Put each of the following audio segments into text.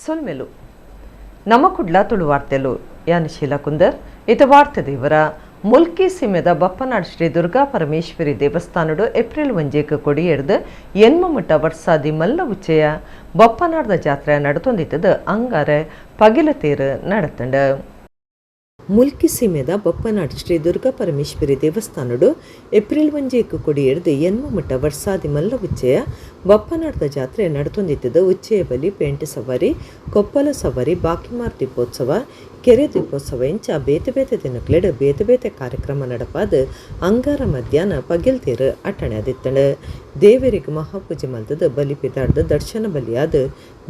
ಸೊಲ್ಮೆಲು ನಮ್ಮ ಕುಡ್ಲ ತುಳು ವಾರ್ತೆಲು ಯಾನ್ ಶೀಲಾ ಕುಂದರ್ ಇತ ವಾರ್ತೆ ದೇವರ ಮುಲ್ಕಿ ಸೀಮೆದ ಬಪ್ಪನಾಡ್ ಶ್ರೀ ದುರ್ಗಾ ಪರಮೇಶ್ವರಿ ದೇವಸ್ಥಾನಡು ಏಪ್ರಿಲ್ 1 ಕೊಡಿಯೆಡ್ದು ಎನ್ಮಮುಟ್ಟ ವರ್ಷಾದಿ ಮಲ್ಲ ಉಚ್ಚೆಯ ಬಪ್ಪನಾಡ್ದ ಜಾತ್ರೆ ನಡತೊಂದಿತ್ತದ ಅಂಗಾರೆ ಪಗಿಲ ತೇರು ನಡತಂಡ ಮುಲ್ಕಿ ಸೀಮೆದ ಬಪ್ಪನಾಡ್ ಶ್ರೀ ದುರ್ಗಾ ಪರಮೇಶ್ವರಿ ದೇವಸ್ಥಾನಡು ಏಪ್ರಿಲ್ 1 ಕೊಡಿಯೆಡ್ದು ಎನ್ಮಮುಟ್ಟ ವರ್ಷಾದಿ ಮಲ್ಲ ಉಚ್ಚೆಯ ಬಪ್ಪನಾಡ್ದ ಜಾತ್ರೆ ನಡತೊಂದಿತ್ತದ ಉಚ್ಚೆಯ ಬಲಿ ಪೇಂಟ್ ಸವಾರಿ ಕೊಪ್ಪಲ ಸವಾರಿ ಬಾಕಿಮಾರ್ ದೀಪೋತ್ಸವ ಕೆರೆ ದೀಪೋತ್ಸವ ಇಂಚ ಬೇತೆ ಬೇತೆ ದಿನಕ್ಲೆಡ್ ಬೇತೆ ಬೇತೆ ಕಾರ್ಯಕ್ರಮ ನಡಪಾದ ಅಂಗಾರ ಮಧ್ಯಾಹ್ನ ಪಗಿಲ್ತೇರು ಅಟ್ಟಣೆ ಆದಿತ್ತಂಡ ದೇವರಿಗೆ ಮಹಾಪೂಜೆ ಮಲ್ತದ ಬಲಿ ಪಿದಾಡ್ದ ದರ್ಶನ ಬಲಿಯಾದ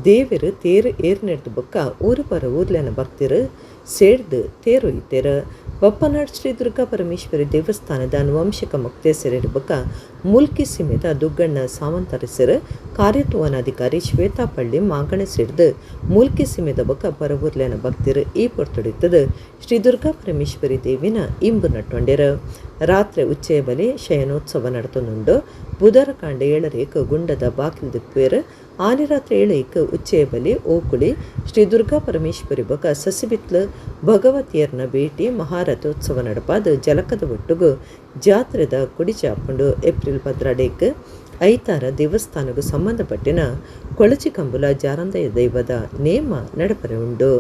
ದೇವರು ತೇರು ಏರ್ ನೆಡ್ದು ಬೊಕ್ಕ ಊರು ಪರ ಊರ್ಲೆನ ಭಕ್ತರು ಸೇಡ್ದು ತೇರು ಇತ್ತೇರು ಬಪ್ಪನಾಡ್ ಶ್ರೀ ದುರ್ಗಾ ಪರಮೇಶ್ವರಿ ದೇವಸ್ಥಾನದ ಅನುವಂಶಿಕ ಮುಕ್ತೇಸರಿರು ಬೊಕ್ಕ ಮುಲ್ಕಿ ಸೀಮೆದ ದುಗ್ಗಣ್ಣ ಸಾವಂತರಿಸರು ಕಾರ್ಯತ್ವನಾಧಿಕಾರಿ ಶ್ವೇತಾ ಪಳ್ಳಿ ಮಾಗಣ ಸಿಡ್ದು ಮುಲ್ಕಿ ಸೀಮೆದ ಬೊಕ್ಕ ಪರವೂರ್ಲೆನ ಭಕ್ತರು ಈ ಪೊರ್ತೊಡಿತದ ಶ್ರೀ ದುರ್ಗಾ ಪರಮೇಶ್ವರಿ ದೇವಿನ ಇಂಬು ನಟ್ಟೊಂಡೆರು ರಾತ್ರಿ ಉಚ್ಚೆಯ ಬಲಿ ಶಯನೋತ್ಸವ ನಡತೊಂದುಂಡು ಬುಧರ ಕಾಂಡ 7 ಗುಂಡದ ಬಾಕಿಲ್ ದಿಪ್ಪೇರು ಆನೆ ರಾತ್ರಿ 7 ಉಚ್ಚೆಯ ಬಲಿ ಓಕುಳಿ ಶ್ರೀ ದುರ್ಗಾ ಪರಮೇಶ್ವರಿ ಬೊಕ ಸಸಿಬಿತ್ಲು ಭಗವತಿಯರ್ನ ಭೇಟಿ ಮಹಾರಥೋತ್ಸವ ನಡಪಾದ ಜಲಕದ ಒಟ್ಟುಗು ಜಾತ್ರೆದ ಕುಡಿ ಚಾಪುಂಡು ಏಪ್ರಿಲ್ 12 ಐತಾರ ದೇವಸ್ಥಾನಗೂ ಸಂಬಂಧಪಟ್ಟಿನ ಕೊಳಚಿ ಕಂಬುಲ ಜಾರಂದಯ ದೈವದ ನೇಮ ನಡಪರೆ ಉಂಡು.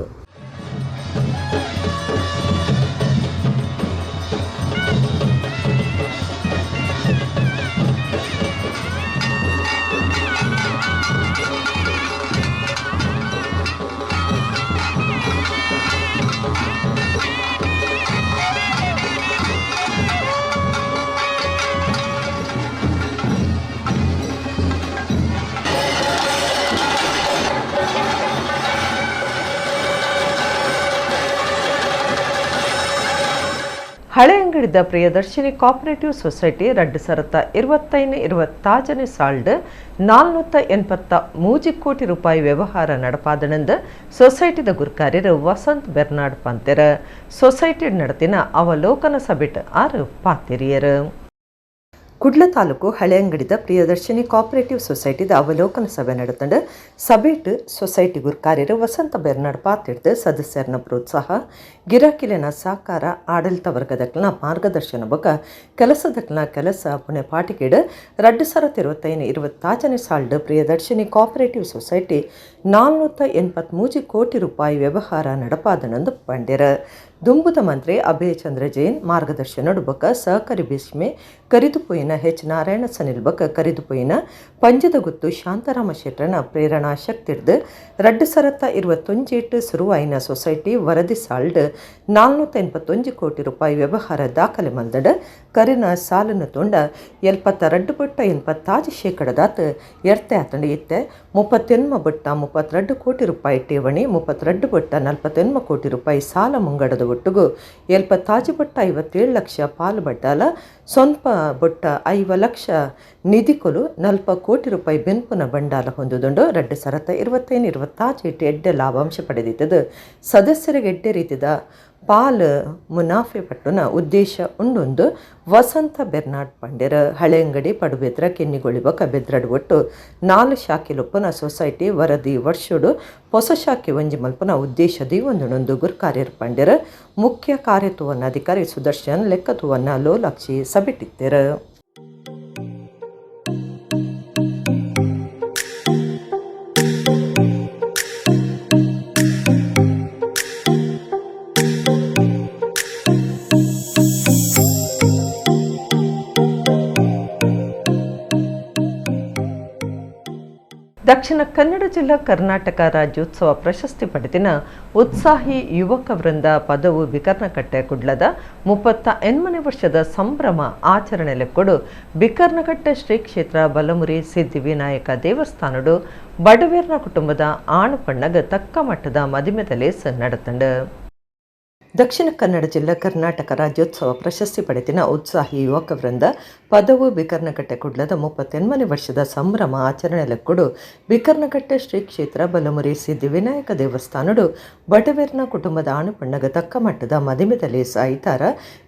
ಹಳೆ ಅಂಗಡಿದ ಪ್ರಿಯದರ್ಶಿನಿ ಕೋಆಪರೇಟಿವ್ ಸೊಸೈಟಿ 2025-26 ಸಾಲ್ಡ್ 483 ಕೋಟಿ ರೂಪಾಯಿ ವ್ಯವಹಾರ ನಡಪಾದನೆಂದು ಸೊಸೈಟಿದ ಗುರ್ಕಾರ್ಯರು ವಸಂತ್ ಬೆರ್ನಾಡ್ ಪಂತೆರ ಸೊಸೈಟಿ ನಡತಿನ ಅವಲೋಕನ ಸಭೆಟ್ 6 ಪಾತಿರಿಯರು ಕುಡ್ಲ ತಾಲೂಕು ಹಳೆ ಅಂಗಡಿದ ಪ್ರಿಯದರ್ಶಿನಿ ಕೋಆಪರೇಟಿವ್ ಸೊಸೈಟಿದ ಅವಲೋಕನ ಸಭೆ ನಡೆತಂಡು ಸಭೆಟ್ ಸೊಸೈಟಿ ಗುರ್ಕಾರ್ಯರು ವಸಂತ ಬೆರ್ನಾಡ್ ಪಾತಿಡ್ದು ಸದಸ್ಯರನ್ನ ಪ್ರೋತ್ಸಾಹ ಗಿರಾಕಿಲಿನ ಸಹಕಾರ ಆಡಳಿತ ವರ್ಗದಕ್ಕಿನ ಮಾರ್ಗದರ್ಶನ ಬೊಕ ಕೆಲಸದಕ್ಕಿನ ಕೆಲಸ ಪುಣೆ ಪಾಟಿಕೆಡು 2025-26 ಸಾಲ್ಡ್ ಪ್ರಿಯದರ್ಶಿನಿ ಕೋಆಪರೇಟಿವ್ ಸೊಸೈಟಿ 483 ಕೋಟಿ ರೂಪಾಯಿ ವ್ಯವಹಾರ ನಡಪಾದನೆಂದು ಪಂಡ್ಯರ ದುಂಬುದ ಮಂತ್ರಿ ಅಭಯ ಚಂದ್ರ ಜೈನ್ ಮಾರ್ಗದರ್ಶನಡು ಬೊಕ ಸಹಕಾರಿ ಭೀಷ್ಮೆ ಕರಿದುಪೋಯಿನ ಹೆಚ್ ನಾರಾಯಣ ಸನಿಲ್ ಬೊಕ ಕರಿದುಪೋಯಿನ ಪಂಜದ ಗುತ್ತು ಶಾಂತಾರಾಮ ಶೆಟ್ಟರನ ಪ್ರೇರಣಾ ಶಕ್ತಿಡ್ದು 2021 ಶುರುವಾಯಿನ ಸೊಸೈಟಿ ವರದಿ ಸಾಲ್ಡ್ 481 ಕೋಟಿ ರೂಪಾಯಿ ವ್ಯವಹಾರ ದಾಖಲೆ ಮಲ್ದಡ ಕರಿನ ಸಾಲನ್ನು ತೊಂಡ 72.86% ಎರ್ತೆ ಆತಂಡ ಇತ್ತೆ 32 ಕೋಟಿ ರೂಪಾಯಿ ಠೇವಣಿ 32.48 ಕೋಟಿ ರೂಪಾಯಿ ಸಾಲ ಮುಂಗಡದ ಒಟ್ಟುಗು 57 ಲಕ್ಷ ಪಾಲು ಬಡ್ಡಾಲ ಸ್ವಂತ ಬೊಟ್ಟ 5 ಲಕ್ಷ ನಿಧಿಕೊಲು 40 ಕೋಟಿ ರೂಪಾಯಿ ಬೆನ್ಪುನ ಬಂಡಾಲ ಹೊಂದುದುಂಡು 2025-26 ಎಡ್ಡೆ ಲಾಭಾಂಶ ಪಡೆದಿದ್ದದು ಸದಸ್ಯರಿಗೆ ಎಡ್ಡೆ ರೀತಿದ ಪಾಲು ಮುನಾಫೆ ಪಟ್ಟುನ ಉದ್ದೇಶ ಉಂಡೊಂದು ವಸಂತ ಬೆರ್ನಾಡ್ ಪಂಡ್ಯರ ಹಳೆ ಅಂಗಡಿ ಪಡುಬೆದ್ರ ಕೆನ್ನಿಗೊಳಿಬಕ ಬೆದ್ರಡು ಒಟ್ಟು 4 ಶಾಖೆಲೊಪ್ಪನ ಸೊಸೈಟಿ ವರದಿ ವರ್ಷಡು ಹೊಸ ಶಾಖೆ ಒಂಜಿ ಮಲ್ಪನ ಉದ್ದೇಶದಿ ಒಂದೊಂದು ಗುರ್ಕಾರ್ಯರು ಪಂಡ್ಯರ ಮುಖ್ಯ ಕಾರ್ಯತ್ವನಾಧಿಕಾರಿ ಸುದರ್ಶನ್ ಲೆಕ್ಕತುವನ್ನ ಲೋಲಾಕ್ಷಿ ಸಭೆಟಿತ್ತೆರು. ದಕ್ಷಿಣ ಕನ್ನಡ ಜಿಲ್ಲಾ ಕರ್ನಾಟಕ ರಾಜ್ಯೋತ್ಸವ ಪ್ರಶಸ್ತಿ ಪಡೆದಿನ ಉತ್ಸಾಹಿ ಯುವಕ ವೃಂದ ಪದವು ಬಿಕರ್ನಕಟ್ಟೆ ಕುಡ್ಲದ 38ನೇ ವರ್ಷದ ಸಂಭ್ರಮ ಆಚರಣೆ ಲೆಕ್ಕೊಡು ಬಿಕರ್ನಕಟ್ಟೆ ಶ್ರೀ ಕ್ಷೇತ್ರ ಬಲಮುರಿ ಸಿದ್ಧಿವಿನಾಯಕ ದೇವಸ್ಥಾನಡು ಬಡವೇರ್ನ ಕುಟುಂಬದ ಆಣು ಪಣ್ಣಗ ತಕ್ಕ ಮಟ್ಟದ ಮದಿಮೆದ ಲೇಸ ನಡತಂಡ ದಕ್ಷಿಣ ಕನ್ನಡ ಜಿಲ್ಲಾ ಕರ್ನಾಟಕ ರಾಜ್ಯೋತ್ಸವ ಪ್ರಶಸ್ತಿ ಪಡೆದಿನ ಉತ್ಸಾಹಿ ಯುವಕ ವೃಂದ ಪದವು ಬಿಕರ್ನಕಟ್ಟೆ ಕುಡ್ಲದ 38ನೇ ವರ್ಷದ ಸಂಭ್ರಮ ಆಚರಣೆಲಕ್ಕುಡು ಬಿಕರ್ನಕಟ್ಟೆ ಶ್ರೀ ಕ್ಷೇತ್ರ ಬಲಮುರಿ ಸಿದ್ಧಿವಿನಾಯಕ ದೇವಸ್ಥಾನಡು ಬಟವೇರ್ನ ಕುಟುಂಬದ ಆಣುಪಣ್ಣಗ ತಕ್ಕ ಮಟ್ಟದ ಮದಿಮೆದಲ್ಲಿ ಸಾಯಿತಾರ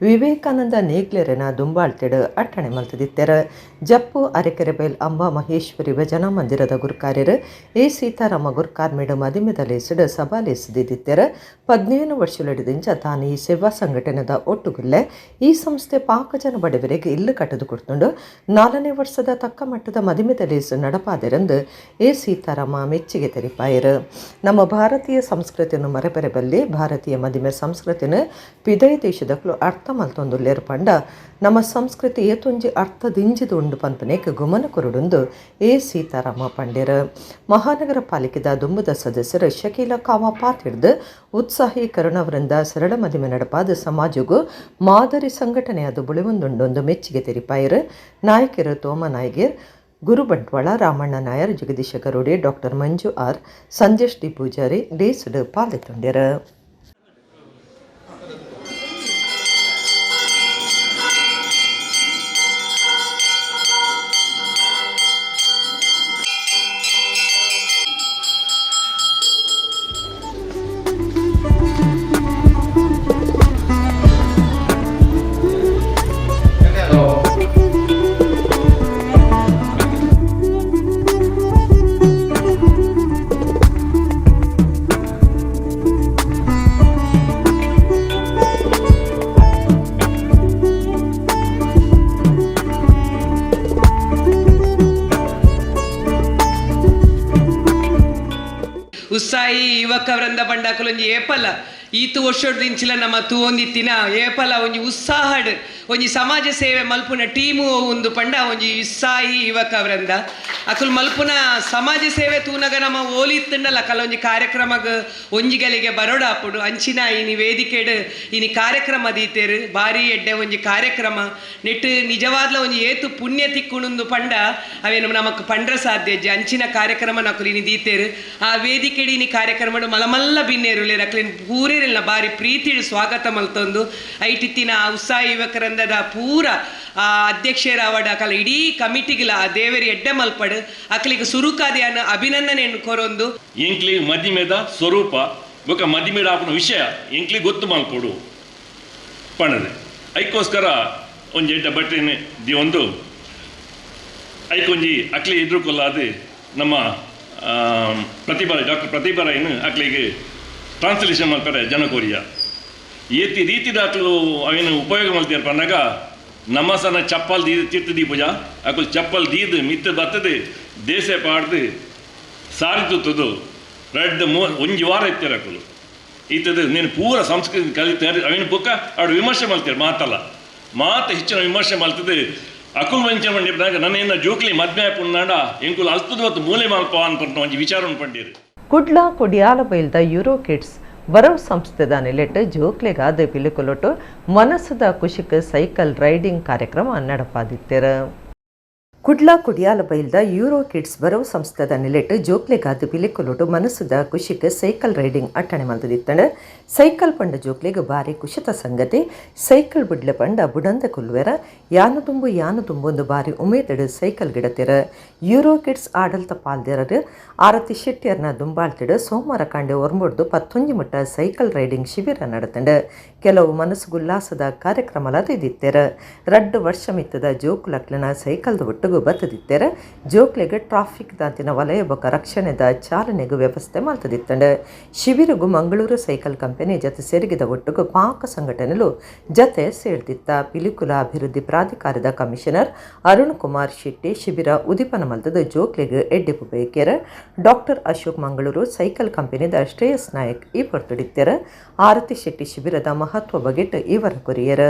ವಿವೇಕಾನಂದ ನೇಗ್ಲೆರೆನ ದುಂಬಾಳ್ತೆಡು ಅಟ್ಟಣೆ ಮಲ್ತದಿತ್ತೆರ ಜಪ್ಪು ಅರೆಕೆರೆಬೈಲ್ ಅಂಬಾ ಮಹೇಶ್ವರಿ ಭಜನಾ ಮಂದಿರದ ಗುರುಕಾರ್ಯರು ಎ ಸೀತಾರಾಮ ಗುರುಕಾರ್ಮೇಡು ಮದಿಮೆದಲ್ಲಿ ಸಿಡು ಸಭಾಲೇಸಿದಿತ್ತೆರ 15 ವರ್ಷಲಡಿದಿಂಚ ತಾನು ಈ ಸೇವಾ ಸಂಘಟನೆದ ಒಟ್ಟುಗುಲ್ಲೆ ಈ ಸಂಸ್ಥೆ ಪಾಕಜನ ಬಡವರಿಗೆ ಇಲ್ಲು ಕಟ್ಟದು ಕೊಡ್ತುಂಡು 4ನೇ ವರ್ಷದ ತಕ್ಕ ಮಟ್ಟದ ಮದಿಮೆದಲ್ಲಿ ನಡಪಾದೆರೆಂದು ಎ ಸೀತಾರಾಮ ಮೆಚ್ಚುಗೆ ತೆರಿಪಾಯರು. ನಮ್ಮ ಭಾರತೀಯ ಸಂಸ್ಕೃತಿಯನ್ನು ಮರೆಬೆರೆಬಲ್ಲಿ ಭಾರತೀಯ ಮದಿಮೆ ಸಂಸ್ಕೃತಿನ ಪಿದೈ ದೇಶದಕ್ಕೂ ಅರ್ಥ ಮಲ್ತೊಂದುಲ್ಲೇರು ಪಂಡ ನಮ್ಮ ಸಂಸ್ಕೃತಿ ಏತೊಂಜಿ ಅರ್ಥದಿಂಜಿದು ಉಂಡು ಪನ್ಪನೇಕ ಗುಮನ ಕೊರುಡುಂದು ಎ ಸೀತಾರಾಮ ಪಂಡ್ಯರು. ಮಹಾನಗರ ಪಾಲಿಕೆದ ದುಂಬುದ ಸದಸ್ಯರು ಶಕೀಲ ಕಾವಾಪಾತ್ ಹಿಡಿದು ಉತ್ಸಾಹಿ ಕರುಣವರಿಂದ ಸರಳ ಮದಿಮೆ ನಡಪಾದ ಸಮಾಜಗೂ ಮಾದರಿ ಸಂಘಟನೆಯಾದ ಬುಳಿವೊಂದುಂಡೊಂದು ಮೆಚ್ಚುಗೆ ತೆರಿಪಾಯರು. ನಾಯಕರು ತೋಮ ನಾಯಗೇರ್, ಗುರು ಬಂಟ್ವಾಳ, ರಾಮಣ್ಣ ನಾಯರ್, ಜಗದೀಶ ಗರುಡೆ, ಡಾಕ್ಟರ್ ಮಂಜು ಆರ್, ಸಂಜೇಶ್ ಡಿ ಪೂಜಾರಿ ಲೇಸುಡು ಪಾಲ್ದೊಂಡ್ಯರು. ಉತ್ಸಾಹಿ ಯುವಕ ವೃಂದ ಪಂಡಕಲೊಂಜಿ ಏಪಲ ಈತು ವರ್ಷದಿಂಚಿಲ ನಮ್ಮ ತೂವೊಂದಿತ್ತಿನ ಏಪಲ ಒಂಜಿ ಉತ್ಸಾಹಡ್ ಒಂಜಿ ಸಮಾಜ ಸೇವೆ ಮಲ್ಪುನ ಟೀಮು ಒಂದು ಪಂಡ ಒಂಜಿ ಉತ್ಸಾಹಿ ಯುವಕ ವೃಂದ ಅಕುಲು ಮಲ್ಪುನ ಸಮಾಜ ಸೇವೆ ತೂನಗ ನಮ್ಮ ಓಲಿತ್ತಂಡಲ ಕಲೊಂಜಿ ಕಾರ್ಯಕ್ರಮಗ ಒಂಜಿಗಳಿಗೆ ಬರೋಡಾಪುಡು ಅಂಚಿನ ಇನಿ ವೇದಿಕೆಡ್ ಇನಿ ಕಾರ್ಯಕ್ರಮ ದೀತೆರು ಬಾರಿ ಎಡ್ಡೆ ಒಂಜಿ ಕಾರ್ಯಕ್ರಮ ನೆಟ್ ನಿಜವಾದ್ಲ ಒಂಜಿ ಏತು ಪುಣ್ಯ ತಿಕ್ಕುಣುಂದು ಪಂಡ ಅವೇನು ನಮಕ್ ಪಂಡ್ರ ಸಾಧ್ಯಜ್ಜಿ ಅಂಚಿನ ಕಾರ್ಯಕ್ರಮ ನಕುಲು ಇನಿ ದೀತೆರು ಆ ವೇದಿಕೆಡ್ ಇನಿ ಕಾರ್ಯಕ್ರಮ ಮಲಮಲ್ಲ ಬಿನ್ನೇರು ಅಕ್ಲಿನ ಪೂರೇರಿನ ಬಾರಿ ಪ್ರೀತಿಡು ಸ್ವಾಗತ ಮಲ್ತೊಂದು ಐಟಿತ್ತಿನ ಉತ್ಸಾಹಿ ಯುವಕರಂದದ ಪೂರ ಅಧ್ಯಕ್ಷರ ಅವಡ ಕಲ ಇಡೀ ಕಮಿಟಿಗಿಲ ಆ ದೇವರಿ ಎಡ್ಡೆ ಮಲ್ಪಡು ಅಕ್ಲಿಗೆ ಸುರುಕಾದಿಯನ್ನ ಅಭಿನಂದನೆಯನ್ನು ಕೊರೊಂದು ಎಂಕ್ಲಿ ಮದಿಮೆದ ಸ್ವರೂಪ ಬೊಕ ಮದಿಮೆಡ ಆಪನ ವಿಷಯ ಎಂಕ್ಲಿ ಗೊತ್ತು ಮಲ್ಪೊಡು ಪಣದೆ ಐಕೋಸ್ಕರ ಒಂಜಿ ಎಡ್ಡ ಬಟ್ಟೆನೆ ದಿಯೊಂದು ಐಕೊಂಜಿ ಅಕ್ಲಿ ಎದುರುಕೊಲ್ಲಾದು ನಮ್ಮ ಪ್ರತಿಭಾ ಡಾಕ್ಟರ್ ಪ್ರತಿಭಾ ರಾಯ್ನು ಅಕ್ಲಿಗೆ ಟ್ರಾನ್ಸ್ಲೇಷನ್ ಮಾಡ್ತಾರೆ ಜನಕೋರಿಯ ಏತಿ ರೀತಿ ದಾಖಲು ಅವೇನು ಉಪಯೋಗ ಮಾಡ್ತೀರ ಪನ್ನಾಗ ನಮಸನ ಚಪ್ಪಲ್ ದೀದ ಚಿತ್ತು ದೀಪುಜ ಅಕುಲ್ ಚಪ್ಪಲ್ ದೀದು ಮಿತ್ತು ಬತ್ತದು ದೇಶ ಪಾಡ್ದು ಸಾರಿತುತ್ತದು ರೆಡ್ ಒಂಜಿ ವಾರ ಇತ್ತೀರ ಅಕುಲು ಈತದು ನೀನು ಪೂರ ಸಂಸ್ಕೃತಿ ಕಲಿತಾರೆ ಅವೇನು ಬುಕ್ಕ ಅವ್ರು ವಿಮರ್ಶೆ ಮಾಡ್ತೀರ ಮಾತಲ್ಲ ಮಾತು ಹೆಚ್ಚಿನ ವಿಮರ್ಶೆ ಮಾಡ್ತದೆ ಅಕುಲ್ ವಂಚನೆ ಮಾಡಿದಾಗ ನನ್ನ ಜೋಕ್ಲಿ ಮದ್ಮೆ ಪುಣ್ಣಾಡ ಎಂಕುಲು ಅಲ್ತದ ಮತ್ತು ಮೂಲೆ ಮಾಲ್ಪ ಅನ್ಪಂತ ಒಂಜಿ ವಿಚಾರವನ್ನು ಪಂಡೀರು. ಕುಡ್ಲ ಕೊಡಿಯಾಲ ಬೈಲ್ದ ಯೂರೋ ಕಿಡ್ಸ್ ಬರವ್ ಸಂಸ್ಥೆದ ನೆಲೆಟ್ಟು ಜೋಕ್ಲೆಗಾದ ಪಿಲುಕುಲೊಟ್ಟು ಮನಸ್ಸದ ಖುಷಿಕ್ ಸೈಕಲ್ ರೈಡಿಂಗ್ ಕಾರ್ಯಕ್ರಮ ನಡಪಾದಿತ್ತೆರು. ಕುಡ್ಲ ಕುಡಿಯಾಲ ಬೈಲ್ದ ಯೂರೋ ಕಿಡ್ಸ್ ಬರವ್ ಸಂಸ್ಥೆದ ನೆಲೆಟ್ಟು ಜೋಕ್ಲೆಗಾದ ಪಿಲಿಕುಲೊಟ್ಟು ಮನಸ್ಸದ ಖುಷಿಕ್ ಸೈಕಲ್ ರೈಡಿಂಗ್ ಅಟ್ಟಣೆ ಮಲ್ತದಿತ್ತಂಡು ಸೈಕಲ್ ಪಂಡ ಜೋಕ್ಲೆಗ್ ಬಾರಿ ಖುಷಿತ ಸಂಗತಿ ಸೈಕಲ್ ಬಿಡ್ಲೆ ಪಂಡ ಬುಡಂದ ಕುಲ್ವೆರ ಯಾನು ತುಂಬು ಒಂದು ಬಾರಿ ಉಮೇದಡು ಸೈಕಲ್ ಗಿಡತೆರ ಯೂರೋ ಕಿಡ್ಸ್ ಆಡಲ್ತ ಪಾಲ್ದೆರರು ಆರತಿ ಶೆಟ್ಟಿಯರ್ನ ದುಂಬಾಳ್ತಿಡು ಸೋಮವಾರ ಕಾಂಡೆ ಒರ್ಮೊಡ್ದು 11 ಮುಟ್ಟ ಸೈಕಲ್ ರೈಡಿಂಗ್ ಶಿಬಿರ ನಡೆತಂಡು ಕೆಲವು ಮನಸ್ಸುಗುಲ್ಲಾಸದ ಕಾರ್ಯಕ್ರಮಲಾದ ಇದಿತ್ತೆರ ರಡ್ಡು ವರ್ಷ ಮಿತ್ತದ ಜೋಕುಲಕ್ಲನ ಸೈಕಲ್ದ ಒಟ್ಟುಗು ಬತ್ತದಿತ್ತೆರ ಜೋಕ್ಲೆಗ್ ಟ್ರಾಫಿಕ್ ದಾಂತಿನ ವಲಯ ಬೊಕ ರಕ್ಷಣೆದ ಚಾಲನೆಗೂ ವ್ಯವಸ್ಥೆ ಮಾಡ್ತದಿತ್ತಂಡು ಶಿಬಿರಗು ಮಂಗಳೂರು ಸೈಕಲ್ ಕಂಪನಿ ಜತೆ ಸೇರಿಗಿದ ಒಟ್ಟುಗು ಪಾಕ ಸಂಘಟನೆಲು ಜತೆ ಸೇರ್ದಿತ್ತ ಪಿಲಿಕುಲ ಅಭಿವೃದ್ಧಿ ಪ್ರಾಧಿಕಾರದ ಕಮಿಷನರ್ ಅರುಣ್ ಕುಮಾರ್ ಶೆಟ್ಟಿ ಶಿಬಿರ ಉದಿಪನ ಮಲ್ತದ ಜೋಕ್ಲೆಗ್ ಎಡ್ಡೆಪು ಬೇಕೆರ ಡಾಕ್ಟರ್ ಅಶೋಕ್ ಮಂಗಳೂರು ಸೈಕಲ್ ಕಂಪನಿದ ಶ್ರೇಯಸ್ ನಾಯಕ್ ಈ ಪೊರ್ತುಡಿತ್ತೆರ ಆರತಿ ಶೆಟ್ಟಿ ಶಿಬಿರದ ಮಹತ್ವ ಬಗೆಟ್ ಇವರ courier.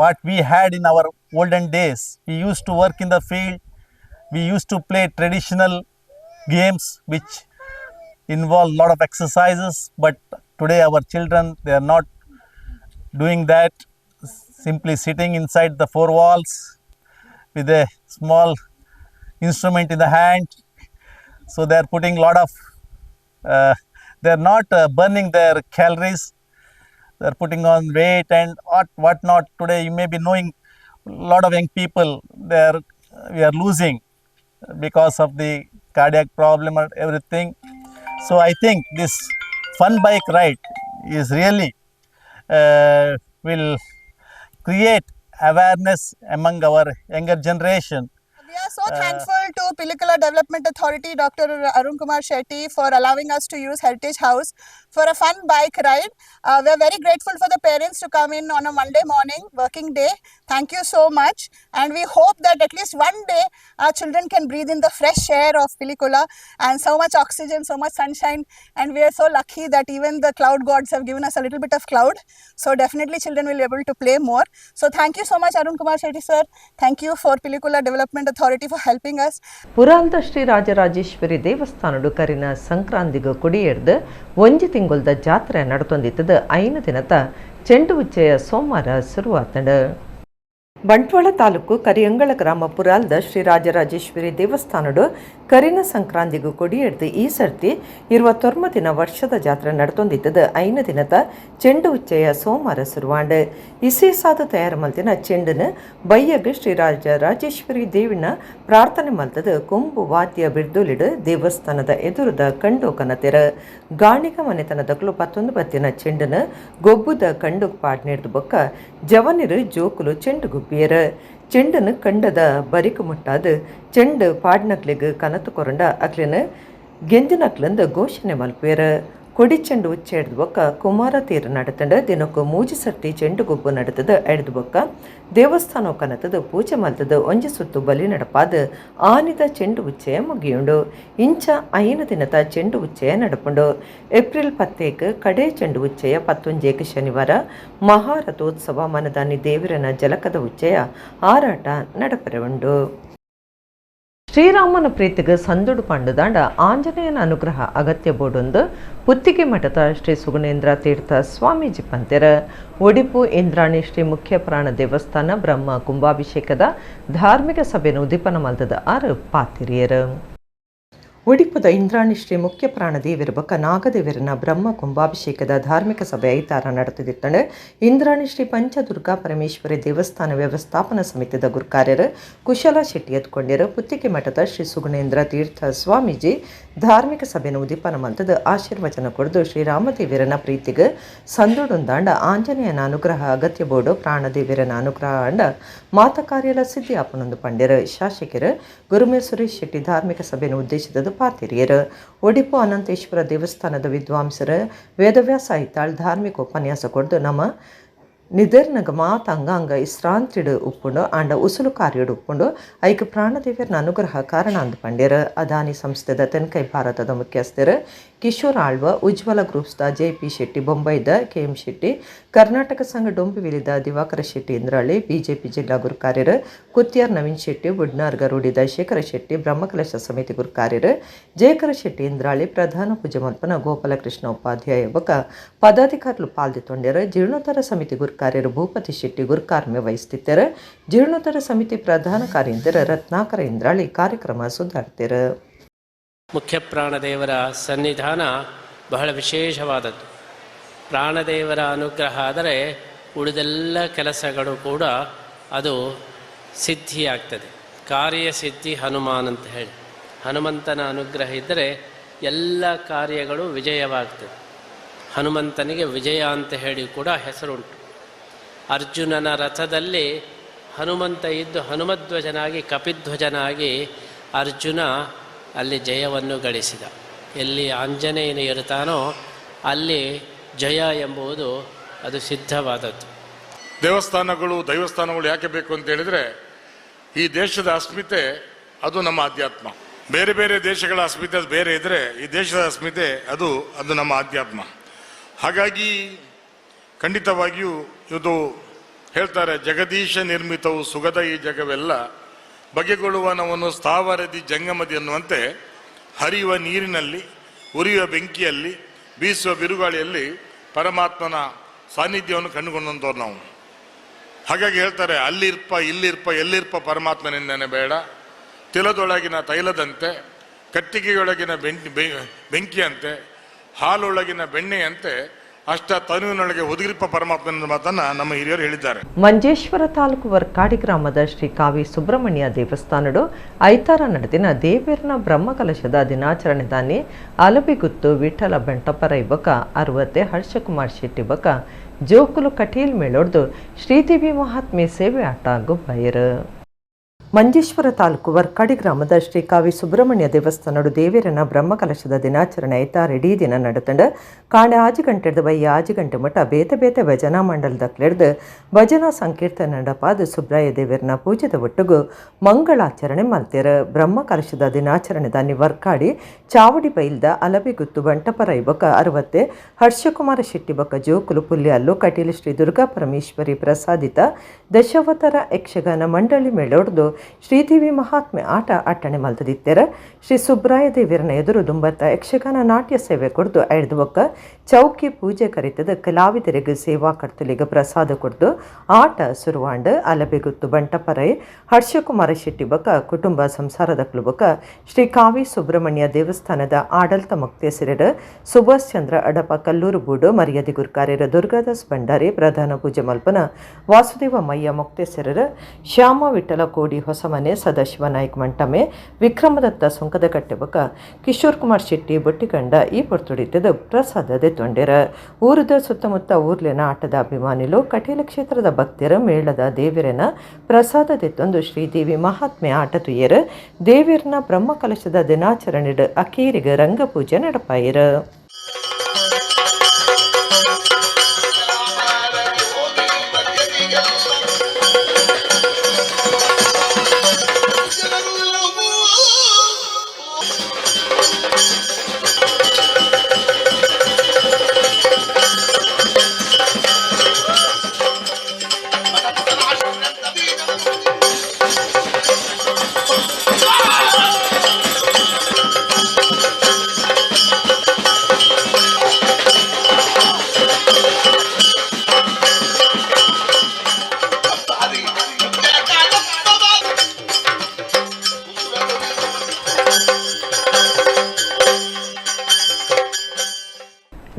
what we had in our olden days. We used to work in the field. We used to play traditional games which involve a lot of exercises, but today our children, they are not doing that, simply sitting inside the four walls with a small instrument in the hand. So they are putting a lot of they are not burning their calories. They are putting on weight and what not. Today you may be knowing a lot of young people, we are losing because of the cardiac problem or everything. So I think this fun bike ride is really will create awareness among our younger generation. We are so thankful to Pilikula Development Authority, Dr. Arun Kumar Shetty, for allowing us to use Heritage House for a fun bike ride. We are very grateful for the parents to come in on a Monday morning, working day. Thank you so much. And we hope that at least one day our children can breathe in the fresh air of Pilikula and so much oxygen, so much sunshine. And we are so lucky that even the cloud gods have given us a little bit of cloud. So definitely children will be able to play more. So thank you so much, Arun Kumar Shetty sir. Thank you for Pilikula Development Authority for helping us. ಪುರಾಲ್ದ ಶ್ರೀ ರಾಜರಾಜೇಶ್ವರಿ ದೇವಸ್ಥಾನಡು ಕರಿನ ಸಂಕ್ರಾಂತಿಗೆ ಕೊಡಿಯೆಡ್ದು ಒಂಜಿ ತಿಂಗೊಲ್ದ ಜಾತ್ರೆ ನಡತೊಂದಿತ್ತದ 5 ದಿನದ ಚೆಂಡು ಉಚ್ಚೆಯ ಸೋಮವಾರ ಶುರುವಾತಂಡ. ಬಂಟ್ವಾಳ ತಾಲೂಕು ಕರಿಯಂಗಳ ಗ್ರಾಮ ಪುರಾಲ್ದ ಶ್ರೀ ರಾಜರಾಜೇಶ್ವರಿ ದೇವಸ್ಥಾನಡು ಕರಿನ ಸಂಕ್ರಾಂತಿಗೂ ಕೊಡಿಯೆಡ್ದು ಈ ಸರ್ತಿ 29 ವರ್ಷದ ಜಾತ್ರೆ ನಡತೊಂದಿತ್ತದ 5 ದಿನದ ಚೆಂಡು ಉಚ್ಚೆಯ ಸೋಮವಾರ ಶುರುವಾಂಡು. ಇಸೇಸಾದ ತಯಾರು ಮಲ್ತಿನ ಚೆಂಡನ ಬಯ್ಯಗ ಶ್ರೀ ರಾಜರಾಜೇಶ್ವರಿ ದೇವಿನ ಪ್ರಾರ್ಥನೆ ಮಲ್ತದ ಕೊಂಬು ವಾದ್ಯ ಬಿರ್ದುಲಿಡು ದೇವಸ್ಥಾನದ ಎದುರದ ಕಂಡೋಕನ ತೆರ ಗಾಣಿಗ ಮನೆತನದಗಳು 11 ಬತ್ತಿನ ಚೆಂಡನ ಗೊಬ್ಬುದ ಕಂಡು ಪಾಡ್ ನೀಡ್ದು ಬೊಕ್ಕ ಜವನಿರು ಜೋಕುಲು ಚೆಂಡು ಗುಬ್ಬಿಯರ ಚೆಂಡನು ಕಂಡದ ಬರಿಕು ಮುಟ್ಟಾದ ಚೆಂಡು ಪಾಡ್ನಕ್ಲಿಗೆ ಕನತು ಕೊರಂಡ ಅಕ್ಲಿನ ಗೆಂದಿನಕ್ಲಂದ ಘೋಷಣೆ ಮಲ್ಪೇರ ಕೊಡಿ ಚೆಂಡು ಉಚ್ಚ ಎಡ್ದು ಬೊಕ್ಕ ಕುಮಾರ ತೀರ ನಡತಂಡ ದಿನಕ್ಕೂ ಮೂಜಿ ಸರ್ತಿ ಚೆಂಡು ಗುಬ್ಬು ನಡತದ ಎಡ್ದು ಬೊಕ್ಕ ದೇವಸ್ಥಾನ ಕನತದ ಪೂಜೆ ಮಲ್ತದ ಒಂಜಿ ಸುತ್ತು ಬಲಿ ನಡಪಾದ ಆನಿದ ಚೆಂಡು ಉಚ್ಚೆಯ ಮುಗಿಯುಂಡು. ಇಂಚ 5 ದಿನದ ಚೆಂಡು ಉಚ್ಚೆಯ ನಡಪುಂಡು. ಏಪ್ರಿಲ್ 10 ಕಡೆ ಚೆಂಡು ಉಚ್ಚೆಯ 11 ಶನಿವಾರ ಮಹಾರಥೋತ್ಸವ ಮನದಾನಿ ದೇವರನ ಜಲಕದ ಉಚ್ಚೆಯ ಹಾರಾಟ ನಡಪರೆ ಉಂಡು. ಶ್ರೀರಾಮನ ಪ್ರೀತಿಗೆ ಸಂದುಡು ಪಂಡುದಾಂಡ ಆಂಜನೇಯನ ಅನುಗ್ರಹ ಅಗತ್ಯ ಬೋಡೊಂದು ಪುತ್ತಿಗೆ ಮಠದ ಶ್ರೀ ಸುಗುಣೇಂದ್ರ ತೀರ್ಥ ಸ್ವಾಮೀಜಿ ಪಂತೆರ ಒಡಿಪು ಇಂದ್ರಾಣಿ ಶ್ರೀ ಮುಖ್ಯ ಪ್ರಾಣ ದೇವಸ್ಥಾನ ಬ್ರಹ್ಮ ಕುಂಭಾಭಿಷೇಕದ ಧಾರ್ಮಿಕ ಸಭೆಯನ್ನು ಉದ್ದೀಪನ ಮಲ್ತದ 6 ಪಾತಿರಿಯರು. ಒಡಿಪುದ ಇಂದ್ರಾಣಿ ಶ್ರೀ ಮುಖ್ಯ ಪ್ರಾಣ ದೇವರ ಬೊಕ್ಕ ನಾಗದೇವರನ ಬ್ರಹ್ಮ ಕುಂಭಾಭಿಷೇಕದ ಧಾರ್ಮಿಕ ಸಭೆ ಐತಾರ ನಡೆದಿತ್ತಂಡೆ ಇಂದ್ರಾಣಿ ಶ್ರೀ ಪಂಚದುರ್ಗಾ ಪರಮೇಶ್ವರಿ ದೇವಸ್ಥಾನ ವ್ಯವಸ್ಥಾಪನಾ ಸಮಿತಿದ ಗುರುಕಾರ್ಯರು ಕುಶಲ ಶೆಟ್ಟಿ ಎತ್ಕೊಂಡಿರು ಪುತ್ತಿಗೆ ಮಠದ ಶ್ರೀ ಸುಗುಣೇಂದ್ರ ತೀರ್ಥ ಸ್ವಾಮೀಜಿ ಧಾರ್ಮಿಕ ಸಭೆಯನ್ನು ಉದ್ದೀಪನ ಮಲ್ತದ ಆಶೀರ್ವಚನ ಕೊಡ್ದು ಶ್ರೀರಾಮದೇವರನ ಪ್ರೀತಿಗೆ ಸಂದುಡೊಂದಾಂಡ ಆಂಜನೇಯನ ಅನುಗ್ರಹ ಅಗತ್ಯ ಬೋಡು ಪ್ರಾಣದೇವರನ ಅನುಗ್ರಹ ಅಂಡ ಮಾತ ಕಾರ್ಯಲ ಸಿದ್ಧಿ ಆಪನೊಂದು ಪಂಡ್ಯರು ಶಾಸಕರು ಗುರುಮೇರ್ ಸುರೇಶ್ ಶೆಟ್ಟಿ ಧಾರ್ಮಿಕ ಸಭೆಯನ್ನು ಉದ್ದೇಶಿಸಿದ ಪಾತಿರಿಯರು. ಒಡಿಪು ಅನಂತೇಶ್ವರ ದೇವಸ್ಥಾನದ ವಿದ್ವಾಂಸರು ವೇದವ್ಯಾಸ ಐತಾಳ್ ಧಾರ್ಮಿಕ ಉಪನ್ಯಾಸ ಕೊಡ್ದು ನಮ್ಮ ನಿದರ್ನಗ ಮಾತಂಗಾಂಗ ಇಸ್ರಾಂತಿಡು ಉಪ್ಪುಂಡು ಆಂಡ ಉಸುಲು ಕಾರ್ಯಡು ಉಪ್ಪುಂಡು ಐಕ ಪ್ರಾಣದೇವರನ ಅನುಗ್ರಹ ಕಾರಣ ಅಂದು ಪಂಡ್ಯರು. ಅದಾನಿ ಸಂಸ್ಥೆದ ತೆನ್ಕೈ ಭಾರತದ ಮುಖ್ಯಸ್ಥರು ಕಿಶೋರ್ ಆಳ್ವ ಉಜ್ವಲ ಗ್ರೂಪ್ಸ್ದ JP ಶೆಟ್ಟಿ ಬೊಂಬೈದ KM ಶೆಟ್ಟಿ ಕರ್ನಾಟಕ ಸಂಘ ಡೊಂಬಿವಿಲಿದ ದಿವಾಕರ ಶೆಟ್ಟಿ ಇಂದ್ರಾಳಿ ಬಿಜೆಪಿ ಜಿಲ್ಲಾ ಗುರುಕಾರ್ಯರು ಕುತ್ಯಾರ್ ನವೀನ್ ಶೆಟ್ಟಿ ಬುಡ್ನಾರ್ ಗರುಡಿದ ಶೇಖರ ಶೆಟ್ಟಿ ಬ್ರಹ್ಮಕಲಶ ಸಮಿತಿ ಗುರುಕಾರ್ಯರು ಜೇಕರ ಶೆಟ್ಟಿ ಇಂದ್ರಾಳಿ ಪ್ರಧಾನ ಪೂಜೆ ಮಲ್ಪನ ಗೋಪಾಲಕೃಷ್ಣ ಉಪಾಧ್ಯಾಯ ಬೊಕ್ಕ ಪದಾಧಿಕಾರುలు ಪಾಲ್ದಿತ್ತೊಂಡ್ಯರು. ಜೀರ್ಣೋದ್ಧಾರ ಸಮಿತಿ ಗುರುಕಾರ್ಯರು ಭೂಪತಿ ಶೆಟ್ಟಿ ಗುರುಕಾರ್ಮ್ಯ ವಹಿಸ್ತಿದ್ದರು. ಜೀರ್ಣೋದ್ಧಾರ ಸಮಿತಿ ಪ್ರಧಾನ ಕಾರ್ಯಂತರ ರತ್ನಾಕರ ಇಂದ್ರಾಳಿ ಕಾರ್ಯಕ್ರಮ ಸುಧಾರ್ತಿರು. ಮುಖ್ಯ ಪ್ರಾಣದೇವರ ಸನ್ನಿಧಾನ ಬಹಳ ವಿಶೇಷವಾದದ್ದು. ಪ್ರಾಣದೇವರ ಅನುಗ್ರಹ ಆದರೆ ಉಳಿದೆಲ್ಲ ಕೆಲಸಗಳು ಕೂಡ ಅದು ಸಿದ್ಧಿಯಾಗ್ತದೆ. ಕಾರ್ಯಸಿದ್ಧಿ ಹನುಮಾನ್ ಅಂತ ಹೇಳಿ ಹನುಮಂತನ ಅನುಗ್ರಹ ಇದ್ದರೆ ಎಲ್ಲ ಕಾರ್ಯಗಳು ವಿಜಯವಾಗ್ತದೆ. ಹನುಮಂತನಿಗೆ ವಿಜಯ ಅಂತ ಹೇಳಿ ಕೂಡ ಹೆಸರುಂಟು. ಅರ್ಜುನನ ರಥದಲ್ಲಿ ಹನುಮಂತ ಇದ್ದು ಹನುಮಧ್ವಜನಾಗಿ ಕಪಿಧ್ವಜನಾಗಿ ಅರ್ಜುನ ಅಲ್ಲಿ ಜಯವನ್ನು ಗಳಿಸಿದ. ಎಲ್ಲಿ ಆಂಜನೇಯನು ಇರುತ್ತಾನೋ ಅಲ್ಲಿ ಜಯ ಎಂಬುದು ಅದು ಸಿದ್ಧವಾದದ್ದು. ದೈವಸ್ಥಾನಗಳು ಯಾಕೆ ಬೇಕು ಅಂತ ಹೇಳಿದರೆ ಈ ದೇಶದ ಅಸ್ಮಿತೆ ಅದು ನಮ್ಮ ಅಧ್ಯಾತ್ಮ. ಬೇರೆ ಬೇರೆ ದೇಶಗಳ ಅಸ್ಮಿತೆ ಅದು ಬೇರೆ ಇದ್ದರೆ ಈ ದೇಶದ ಅಸ್ಮಿತೆ ಅದು ನಮ್ಮ ಅಧ್ಯಾತ್ಮ. ಹಾಗಾಗಿ ಖಂಡಿತವಾಗಿಯೂ ಇದು ಹೇಳ್ತಾರೆ, ಜಗದೀಶ ನಿರ್ಮಿತವು ಸುಗದ ಈ ಜಗವೆಲ್ಲ, ಬಗೆಗೊಳ್ಳುವನವನು ಸ್ಥಾವರದಿ ಜಂಗಮದಿ ಅನ್ನುವಂತೆ ಹರಿಯುವ ನೀರಿನಲ್ಲಿ, ಉರಿಯುವ ಬೆಂಕಿಯಲ್ಲಿ, ಬೀಸುವ ಬಿರುಗಾಳಿಯಲ್ಲಿ ಪರಮಾತ್ಮನ ಸಾನ್ನಿಧ್ಯವನ್ನು ಕಂಡುಕೊಂಡಂಥವ್ರು ನಾವು. ಹಾಗಾಗಿ ಹೇಳ್ತಾರೆ, ಅಲ್ಲಿರ್ಪ ಇಲ್ಲಿರ್ಪ ಎಲ್ಲಿರ್ಪ ಪರಮಾತ್ಮನಿಂದನೇ ಬೇಡ, ತಿಲದೊಳಗಿನ ತೈಲದಂತೆ, ಕಟ್ಟಿಗೆಯೊಳಗಿನ ಬೆಂಕಿಯಂತೆ, ಹಾಲೊಳಗಿನ ಬೆಣ್ಣೆಯಂತೆ ಅಷ್ಟ ತನುವಿನೊಳಗೆ ಹುದುಗಿರಿಪ ಪರಮಾತ್ಮನ ಮಾತನ್ನ ನಮ್ಮ ಹಿರಿಯರು ಹೇಳಿದ್ದಾರೆ. ಮಂಜೇಶ್ವರ ತಾಲೂಕು ವರ್ಕಾಡಿ ಗ್ರಾಮದ ಶ್ರೀ ಕಾವಿ ಸುಬ್ರಹ್ಮಣ್ಯ ದೇವಸ್ಥಾನಡು ಐತಾರ ನಡೆದಿನ ದೇವೇರ್ನ ಬ್ರಹ್ಮಕಲಶದ ದಿನಾಚರಣೆ ದಾನಿ ಅಲಬಿಗುತ್ತು ವಿಠಲ ಬೆಂಟಪ್ಪರ ಇಬ್ಬಕ 60 ಹರ್ಷಕುಮಾರ್ ಶೆಟ್ಟಿ ಬಕ ಜೋಕುಲು ಕಟೀಲ್ ಮೇಳೊಡ್ದು ಶ್ರೀದೇವಿ ಮಹಾತ್ಮೆ ಸೇವೆ ಆಟ ಗುಬ್ಬೈರು. ಮಂಜೇಶ್ವರ ತಾಲೂಕು ವರ್ಕಾಡಿ ಗ್ರಾಮದ ಶ್ರೀ ಕಾವಿ ಸುಬ್ರಹ್ಮಣ್ಯ ದೇವಸ್ಥಾನಡು ದೇವೇರನ ಬ್ರಹ್ಮಕಲಶದ ದಿನಾಚರಣೆ ಐತಾರು ಇಡೀ ದಿನ ನಡೆತಂಡು ಕಾಣೆ 6 ಗಂಟೆದ ಬೈ 6 ಗಂಟೆ ಮಟ್ಟ ಬೇತೆ ಬೇತೆ ಭಜನಾ ಮಂಡಲದಕ್ಲೆಡ್ದು ಭಜನಾ ಸಂಕೀರ್ತನೆ ನಡಪಾದ ಸುಬ್ರಾಯ ದೇವೇರನ ಪೂಜೆದ ಒಟ್ಟಿಗೂ ಮಂಗಳಾಚರಣೆ ಮಲ್ತೇರು. ಬ್ರಹ್ಮಕಲಶದ ದಿನಾಚರಣೆ ದಾನಿ ವರ್ಕಾಡಿ ಚಾವಡಿ ಬೈಲ್ದ ಅಲಬಿಗುತ್ತು ಬಂಟಪರ ಇಬಕ 60 ಹರ್ಷಕುಮಾರ ಶೆಟ್ಟಿ ಬಕ ಜೋಕುಲು ಪುಲ್ಯಲ್ಲು ಕಟೀಲು ಶ್ರೀ ದುರ್ಗಾ ಪರಮೇಶ್ವರಿ ಪ್ರಸಾದಿತ ದಶಾವತಾರ ಯಕ್ಷಗಾನ ಮಂಡಳಿ ಮೇಳೊಡ್ದು ಶ್ರೀದೇವಿ ಮಹಾತ್ಮೆ ಆಟ ಅಟ್ಟಣೆ ಮಲ್ತದಿತ್ತೆರ. ಶ್ರೀ ಸುಬ್ರಾಯ ದೇವರನ ಎದುರು ದುಂಬತ್ತ ಯಕ್ಷಗಾನ ನಾಟ್ಯ ಸೇವೆ ಕೊಡ್ದು 5 ಒಕ್ಕ ಚೌಕಿ ಪೂಜೆ ಕರಿತದ ಕಲಾವಿದರಿಗೆ ಸೇವಾ ಕರ್ತಲಿಗೆ ಪ್ರಸಾದ ಕೊಡ್ದು ಆಟ ಸುರುವಾಂಡ್ ಅಲಬೆಗುತ್ತು ಬಂಟಪರೈ ಹರ್ಷಕುಮಾರ ಶೆಟ್ಟಿ ಬಕ ಕುಟುಂಬ ಸಂಸಾರದ ಕ್ಲುಬಕ ಶ್ರೀ ಕಾವಿ ಸುಬ್ರಹ್ಮಣ್ಯ ದೇವಸ್ಥಾನದ ಆಡಳಿತ ಮುಕ್ತೇಸರರ ಸುಭಾಷ್ ಚಂದ್ರ ಅಡಪ ಕಲ್ಲೂರು ಬೂಡು ಮರ್ಯಾದೆ ಗುರುಕಾರ್ಯರ ದುರ್ಗಾದಾಸ್ ಭಂಡಾರಿ ಪ್ರಧಾನ ಪೂಜೆ ಮಲ್ಪನ ವಾಸುದೇವ ಮಯ್ಯ ಮುಕ್ತೇಸರರ ಶ್ಯಾಮ ವಿಠಲ ಕೋಡಿ ಹೊಸಮನೆ ಸದಾಶಿವ ನಾಯ್ಕ ಮಂಟಮೆ ವಿಕ್ರಮದತ್ತ ಸುಂಕದ ಕಟ್ಟೆಬಕ ಕಿಶೋರ್ ಕುಮಾರ್ ಶೆಟ್ಟಿ ಬೊಟ್ಟಿಗಂಡ ಈ ಪೊರ್ತುಡಿತದ ಪ್ರಸಾದದೆ ತೊಂಡೆರ. ಊರದ ಸುತ್ತಮುತ್ತ ಊರ್ಲಿನ ಆಟದ ಅಭಿಮಾನಿಲು ಕಟೀಲ ಕ್ಷೇತ್ರದ ಭಕ್ತರ ಮೇಳದ ದೇವರನ ಪ್ರಸಾದದೆ ತಂದು ಶ್ರೀದೇವಿ ಮಹಾತ್ಮೆ ಆಟ ತುಯ್ಯರ ದೇವರನ ಬ್ರಹ್ಮಕಲಶದ ದಿನಾಚರಣೆ ಅಕೀರಿಗೆ ರಂಗಪೂಜೆ ನಡಪಾಯಿರ.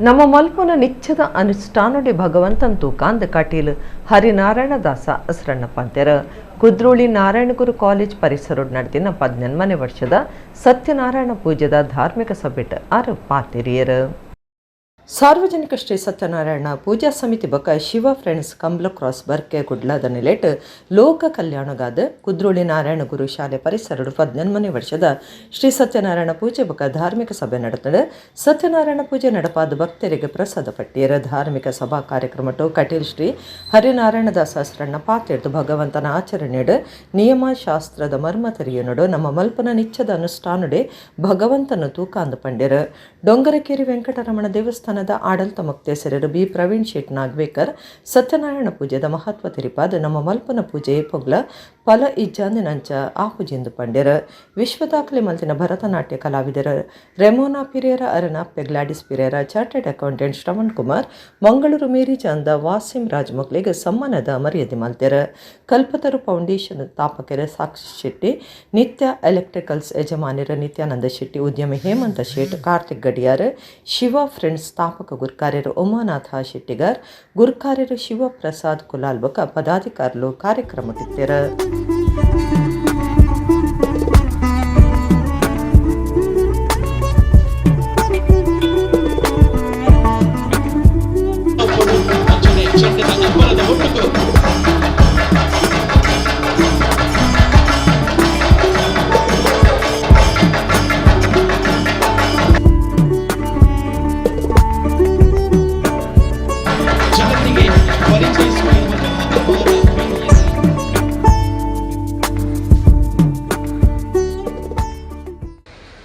ನಮ್ಮ ಮಲ್ಪುನ ನಿಚ್ಚದ ಅನುಷ್ಠಾನಡಿ ಭಗವಂತನ್ ತೂಕಾಂದ ಕಟೀಲ್ ಹರಿನಾರಾಯಣ ದಾಸ ಅಸರಣ್ಣ ಪಂತೆರ ಕುದ್ರೋಳಿ ನಾರಾಯಣಗುರು ಕಾಲೇಜ್ ಪರಿಸರ ನಡೆದಿನ 14ನೇ ವರ್ಷದ ಸತ್ಯನಾರಾಯಣ ಪೂಜೆದ ಧಾರ್ಮಿಕ ಸಭೆಟ್ 6 ಪಾತಿರಿಯರು. ಸಾರ್ವಜನಿಕ ಶ್ರೀ ಸತ್ಯನಾರಾಯಣ ಪೂಜಾ ಸಮಿತಿ ಬಕ ಶಿವ ಫ್ರೆಂಡ್ಸ್ ಕಂಬ್ಲ ಕ್ರಾಸ್ ಬರ್ಕೆ ಗುಡ್ಲಾದ ನೆಲೆಟ್ ಲೋಕ ಕಲ್ಯಾಣಗಾದ ಕುದ್ರೋಳಿ ನಾರಾಯಣ ಗುರು ಶಾಲೆ ಪರಿಸರ 14ನೇ ವರ್ಷದ ಶ್ರೀ ಸತ್ಯನಾರಾಯಣ ಪೂಜೆ ಬಕ ಧಾರ್ಮಿಕ ಸಭೆ ನಡೆತದೆ. ಸತ್ಯನಾರಾಯಣ ಪೂಜೆ ನಡಪಾದ ಭಕ್ತರಿಗೆ ಪ್ರಸಾದ ಪಟ್ಟಿಯರ ಧಾರ್ಮಿಕ ಸಭಾ ಕಾರ್ಯಕ್ರಮಟು ಕಟೀಲ್ ಶ್ರೀ ಹರಿನಾರಾಯಣ ದಾಸ ಅಸರಣ್ಣ ಪಾತೆರ್ದು ಭಗವಂತನ ಆಚರಣೆಡು ನಿಯಮ ಶಾಸ್ತ್ರದ ಮರ್ಮ ತೆರೆಯನಡು ನಮ್ಮ ಮಲ್ಪನ ನಿಚ್ಚದ ಅನುಷ್ಠಾನಡೆ ಭಗವಂತನ ತೂಕಾಂದ ಪಂಡ್ಯರ. ಡೊಂಗರಕೇರಿ ವೆಂಕಟರಮಣ ದೇವಸ್ಥಾನ ಆಡಳಿತ ಮುಕ್ತೇಸರರು ಬಿ ಪ್ರವೀಣ್ ಶೇಟ್ ನಾಗವೇಕರ್ ಸತ್ಯನಾರಾಯಣ ಪೂಜೆದ ಮಹತ್ವ ತೆರಿಪಾದ ನಮ್ಮ ಮಲ್ಪನ ಪೂಜೆ ಪೊಗ್ಲ ಫಲ ಇಜ್ಜಾಂದಿನಂಚ ಆ ಪೂಜೆಂದು ಪಂಡ್ಯರ. ವಿಶ್ವ ದಾಖಲೆ ಮಲ್ತಿನ ಭರತನಾಟ್ಯ ಕಲಾವಿದರ Remona ಪಿರೇರ ಅರನ ಪೆಗ್ಲಾಡಿಸ್ ಪಿರೇರ chartered accountant Shravan Kumar Mangaluru ಮೇರಿ ಚಂದ ವಾಸಿಂ ರಾಜ್ ಮಕ್ಳಿಗೆ ಸಮ್ಮಾನದ ಮರ್ಯಾದೆ ಮಲ್ತೆರ. ಕಲ್ಪತರು ಫೌಂಡೇಶನ್ ಸ್ಥಾಪಕರ ಸಾಕ್ಷಿ ಶೆಟ್ಟಿ, ನಿತ್ಯ ಎಲೆಕ್ಟ್ರಿಕಲ್ಸ್ ಯಜಮಾನಿರ ನಿತ್ಯಾನಂದ ಶೆಟ್ಟಿ, ಉದ್ಯಮಿ ಹೇಮಂತ ಶೇಟ್, ಕಾರ್ತಿಕ್ ಗಡಿಯಾರ್, ಶಿವ ಫ್ರೆಂಡ್ಸ್ ಸ್ಥಾಪಕ ಗುರುಕಾರ್ಯರು ಉಮಾನಾಥ ಶೆಟ್ಟಿಗಾರ್, ಗುರುಕಾರ್ಯರು ಶಿವಪ್ರಸಾದ್ ಕುಲಾಲ್ಬಕ ಪದಾಧಿಕಾರುలు ಕಾರ್ಯಕ್ರಮಕ್ಕಿತ್ತೆರ.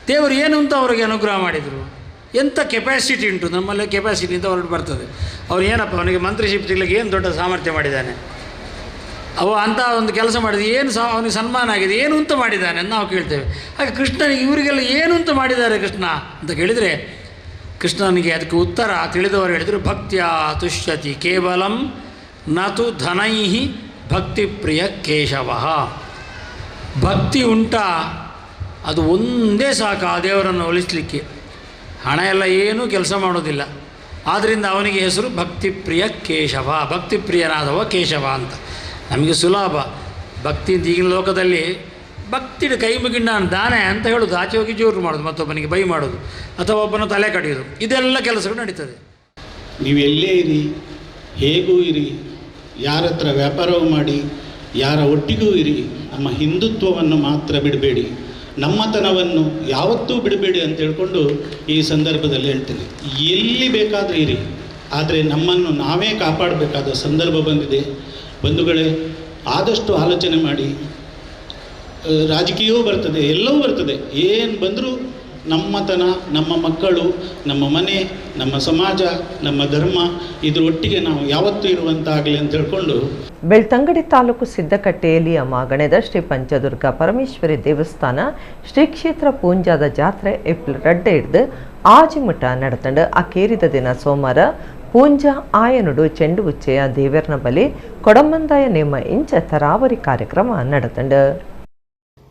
ದೇವರು ಏನು ಅಂತ ಅವ್ರಿಗೆ ಅನುಗ್ರಹ ಮಾಡಿದರು. ಎಂಥ ಕೆಪಾಸಿಟಿ ಉಂಟು ನಮ್ಮಲ್ಲಿ, ಕೆಪಾಸಿಟಿ ಅಂತ ಹೊರಟು ಬರ್ತದೆ. ಅವ್ರು ಏನಪ್ಪ ಅವನಿಗೆ ಮಂತ್ರಿಶಿಪ್ ಸಿಗ್ಲಿಕ್ಕೆ ಏನು ದೊಡ್ಡ ಸಾಮರ್ಥ್ಯ ಮಾಡಿದ್ದಾನೆ. ಅವ ಅಂಥ ಒಂದು ಕೆಲಸ ಮಾಡಿದೆ, ಏನು ಅವನಿಗೆ ಸನ್ಮಾನ ಆಗಿದೆ, ಏನು ಅಂತ ಮಾಡಿದ್ದಾನೆ ಅಂತ ನಾವು ಕೇಳ್ತೇವೆ. ಹಾಗೆ ಕೃಷ್ಣನಿಗೆ ಇವರಿಗೆಲ್ಲ ಏನು ಅಂತ ಮಾಡಿದ್ದಾರೆ ಕೃಷ್ಣ ಅಂತ ಕೇಳಿದರೆ, ಕೃಷ್ಣನಿಗೆ ಅದಕ್ಕೆ ಉತ್ತರ ತಿಳಿದವರು ಹೇಳಿದರು, ಭಕ್ತ್ಯಾ ತುಷ್ಯತಿ ಕೇವಲಂ ನತು ಧನೈ ಭಕ್ತಿಪ್ರಿಯ ಕೇಶವ. ಭಕ್ತಿ ಉಂಟಾ ಅದು ಒಂದೇ ಸಾಕು ಆ ದೇವರನ್ನು ಒಲಿಸಲಿಕ್ಕೆ. ಹಣ ಎಲ್ಲ ಏನೂ ಕೆಲಸ ಮಾಡೋದಿಲ್ಲ. ಆದ್ದರಿಂದ ಅವನಿಗೆ ಹೆಸರು ಭಕ್ತಿಪ್ರಿಯ ಕೇಶವ, ಭಕ್ತಿಪ್ರಿಯನಾದವ ಕೇಶವ ಅಂತ. ನಮಗೆ ಸುಲಭ ಭಕ್ತಿ ಅಂತ ಈಗಿನ ಲೋಕದಲ್ಲಿ ಭಕ್ತಿ ಕೈ ಮುಗಿಂಡ ದಾನೆ ಅಂತ ಹೇಳೋದು, ಆಚೆ ಹೋಗಿ ಜೋರು ಮಾಡೋದು, ಮತ್ತೊಬ್ಬನಿಗೆ ಬೈ ಮಾಡೋದು ಅಥವಾ ಒಬ್ಬನ ತಲೆ ಕಡಿಯೋದು, ಇದೆಲ್ಲ ಕೆಲಸಗಳು ನಡೀತದೆ. ನೀವು ಎಲ್ಲೇ ಇರಿ, ಹೇಗೂ ಇರಿ, ಯಾರ ಹತ್ರ ವ್ಯಾಪಾರವು ಮಾಡಿ, ಯಾರ ಒಟ್ಟಿಗೂ ಇರಿ, ನಮ್ಮ ಹಿಂದುತ್ವವನ್ನು ಮಾತ್ರ ಬಿಡಬೇಡಿ, ನಮ್ಮತನವನ್ನು ಯಾವತ್ತೂ ಬಿಡಬೇಡಿ ಅಂತ ಹೇಳ್ಕೊಂಡು ಈ ಸಂದರ್ಭದಲ್ಲಿ ಹೇಳ್ತೇನೆ. ಎಲ್ಲಿ ಬೇಕಾದರೂ ಇರಿ, ಆದರೆ ನಮ್ಮನ್ನು ನಾವೇ ಕಾಪಾಡಬೇಕಾದ ಸಂದರ್ಭ ಬಂದಿದೆ. ಬಂಧುಗಳೇ, ಆದಷ್ಟು ಆಲೋಚನೆ ಮಾಡಿ. ರಾಜಕೀಯವೂ ಬರ್ತದೆ, ಎಲ್ಲವೂ ಬರ್ತದೆ. ಏನು ಬಂದರೂ ನಮ್ಮತನ, ನಮ್ಮ ಮಕ್ಕಳು, ನಮ್ಮ ಮನೆ, ನಮ್ಮ ಸಮಾಜ, ನಮ್ಮ ಧರ್ಮ, ಇದರೊಟ್ಟಿಗೆ ನಾವು ಯಾವತ್ತೂ ಇರುವಂತಾಗಲಿ ಅಂತ ಹೇಳ್ಕೊಂಡು. ಬೆಳ್ತಂಗಡಿ ತಾಲೂಕು ಸಿದ್ದಕಟ್ಟೆಯಲ್ಲಿ ಮಾಗಣೆದ ಶ್ರೀ ಪಂಚದುರ್ಗಾ ಪರಮೇಶ್ವರಿ ದೇವಸ್ಥಾನ ಶ್ರೀ ಕ್ಷೇತ್ರ ಪೂಂಜಾದ ಜಾತ್ರೆ ಏಪ್ರಿಲ್ 2 ಹಿಡಿದು ಆಜಿಮುಟ ನಡೆತಂಡು ಅಕೇರಿದ ದಿನ ಸೋಮವಾರ ಪೂಂಜಾ ಆಯನುಡು ಚೆಂಡು ಉಚ್ಚೆಯ ದೇವರನ ಬಲಿ ಕೊಡಮಂದಾಯ ನೇಮ ಇಂಚ ತರಾವರಿ ಕಾರ್ಯಕ್ರಮ ನಡೆತಂಡು.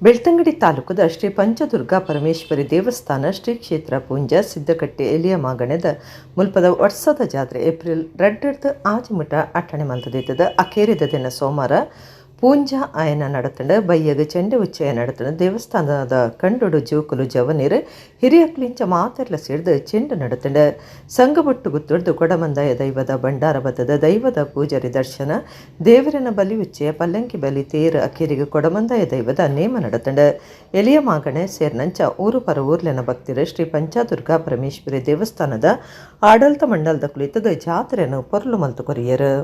ಬೆಳ್ತಂಗಡಿ ತಾಲೂಕದ ಶ್ರೀ ಪಂಚದುರ್ಗಾ ಪರಮೇಶ್ವರಿ ದೇವಸ್ಥಾನ ಶ್ರೀ ಕ್ಷೇತ್ರ ಪೂಂಜ ಸಿದ್ದಕಟ್ಟೆ ಎಲಿಯ ಮಾಗಣೆದ ಮುಲ್ಪದ ವರ್ಷದ ಜಾತ್ರೆ ಏಪ್ರಿಲ್ 2 ಹಿಡಿದು ಆಜಿಮುಟ ಅಟ್ಟಣೆ ಮಲ್ತದಿದ್ದದ ಅಕೇರಿದ ದಿನ ಸೋಮವಾರ ಪೂಂಜಾ ಆಯನ ನಡೆತಂಡ ಬಯ್ಯಗ ಚೆಂಡೆ ಉಚ್ಚಯ ನಡೆತಂಡ ದೇವಸ್ಥಾನದ ಕಂಡುಡು ಜೋಕುಲು ಜವನೀರು ಹಿರಿಯಕ್ಲಿಂಚ ಮಾತೆರ್ಲ ಸೇರಿದು ಚೆಂಡು ನಡೆತಂಡ ಸಂಘಬೊಟ್ಟು ಗುತ್ತೊಡ್ದು ಕೊಡಮಂದಾಯ ದೈವದ ಭಂಡಾರ ಬತ್ತದ ದೈವದ ಪೂಜಾರಿ ದರ್ಶನ ದೇವರನ ಬಲಿ ಉಚ್ಚಯ ಪಲ್ಲಂಕಿ ಬಲಿ ತೇರು ಅಕೇರಿಗೆ ಕೊಡಮಂದಾಯ ದೈವದ ನೇಮ ನಡೆತಂಡ ಎಲಿಯ ಮಾಗಣೆ ಸೇರ್ನಂಚ ಊರು ಪರ ಊರ್ಲೆನ ಭಕ್ತಿರು ಶ್ರೀ ಪಂಚದುರ್ಗಾ ಪರಮೇಶ್ವರಿ ದೇವಸ್ಥಾನದ ಆಡಳಿತ ಮಂಡಲದ ಕುಳಿತದ ಜಾತ್ರೆಯನ್ನು ಪೊರ್ಲು ಮಲ್ತು ಕೊರಿಯರು.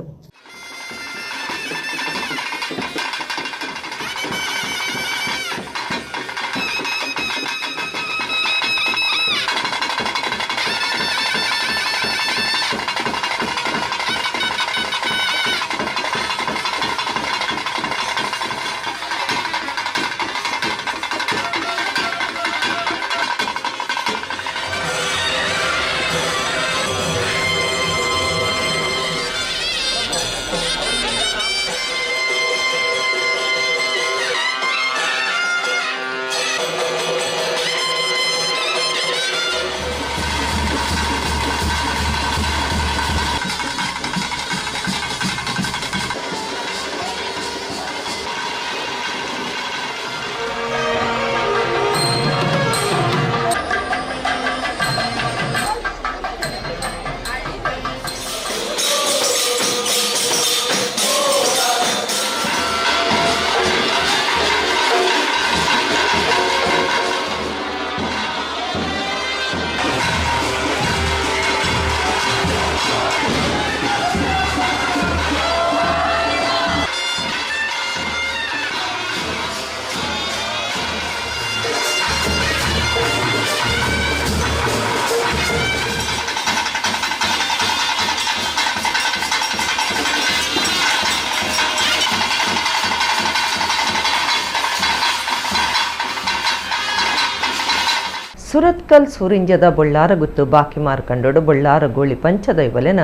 ಸುರತ್ಕಲ್ ಸೂರಿಂಜದ ಬೊಳ್ಳಾರ ಗುತ್ತು ಬಾಕಿ ಮಾರ್ಕಂಡೋಡು ಬೊಳ್ಳಾರ ಗೋಳಿ ಪಂಚದೈವಲೆನ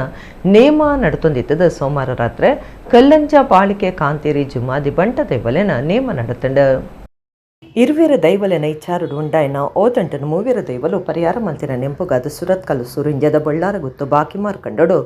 ನೇಮ ನಡತೊಂದಿತ್ತದ ಸೋಮವಾರ ರಾತ್ರಿ ಕಲ್ಲಂಜ ಬಾಳಿಕೆ ಕಾಂತೇರಿ ಜುಮಾದಿ ಬಂಟ ದೈವಲೆನ ನೇಮ ನಡತಂಡ. ಇರುವಿರ ದೈವಲೆನ ಇಚ್ಚಾರುಡು ಉಂಡಾಯ್ನ ಓದಂಟನು ಮೂವಿರ ದೈವಲು ಪರಿಹಾರ ಮಲ್ತಿನ ನೆಂಪುಗಾದ ಸುರತ್ಕಲ್ಲು ಸೂರಿಂಜದ ಬೊಳ್ಳಾರ ಗುತ್ತು ಬಾಕಿ ಮಾರ್ಕಂಡೋಡು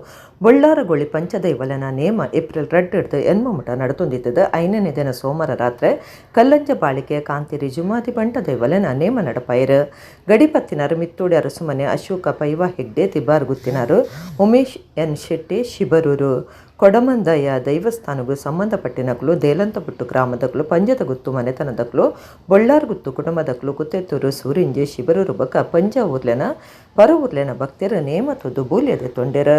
ಬೊಳ್ಳಾರ ಗೋಳಿ ಪಂಚದೈವಲೆನ ನೇಮ ಏಪ್ರಿಲ್ 2 ಹಿಡಿದು ಎನ್ಮಮುಟ ನಡತೊಂದಿತ್ತದ 5ನೇ ದಿನ ಸೋಮವಾರ ರಾತ್ರಿ ಕಲ್ಲಂಜ ಬಾಳಿಕೆ ಕಾಂತೇರಿ ಜುಮಾದಿ ಬಂಟ ದೈವಲೆನ ನೇಮ ನಡಪಾಯಿರು. ಗಡಿಪತ್ತಿನಾರು ಮಿತ್ತೂಡಿ ಅರಸುಮನೆ ಅಶೋಕ ಪೈವ ಹೆಗ್ಡೆ ತಿಬಾರ್ ಗುತ್ತಿನಾರು ಉಮೇಶ್ ಎನ್ ಶೆಟ್ಟಿ ಶಿಬರೂರು ಕೊಡಮಂದಾಯ ದೈವಸ್ಥಾನಗೂ ಸಂಬಂಧಪಟ್ಟಿನಗಳು ದೇಲಂತಪುಟ್ಟು ಗ್ರಾಮದಗಳು ಪಂಜದ ಗುತ್ತು ಮನೆತನದಗಳು ಬೊಳ್ಳಾರ್ ಗುತ್ತು ಕುಟುಂಬದಗಳು ಕುತ್ತೆತ್ತೂರು ಸೂರಿಂಜೆ ಶಿಬರೂರು ಬಕ ಪಂಜ ಊರ್ಲೆನ ಪರ ಊರ್ಲೆನ ಭಕ್ತಿಯರ ನೇಮ ತುದು ಬೂಲ್ಯದೆ ತೊಂಡೆರ.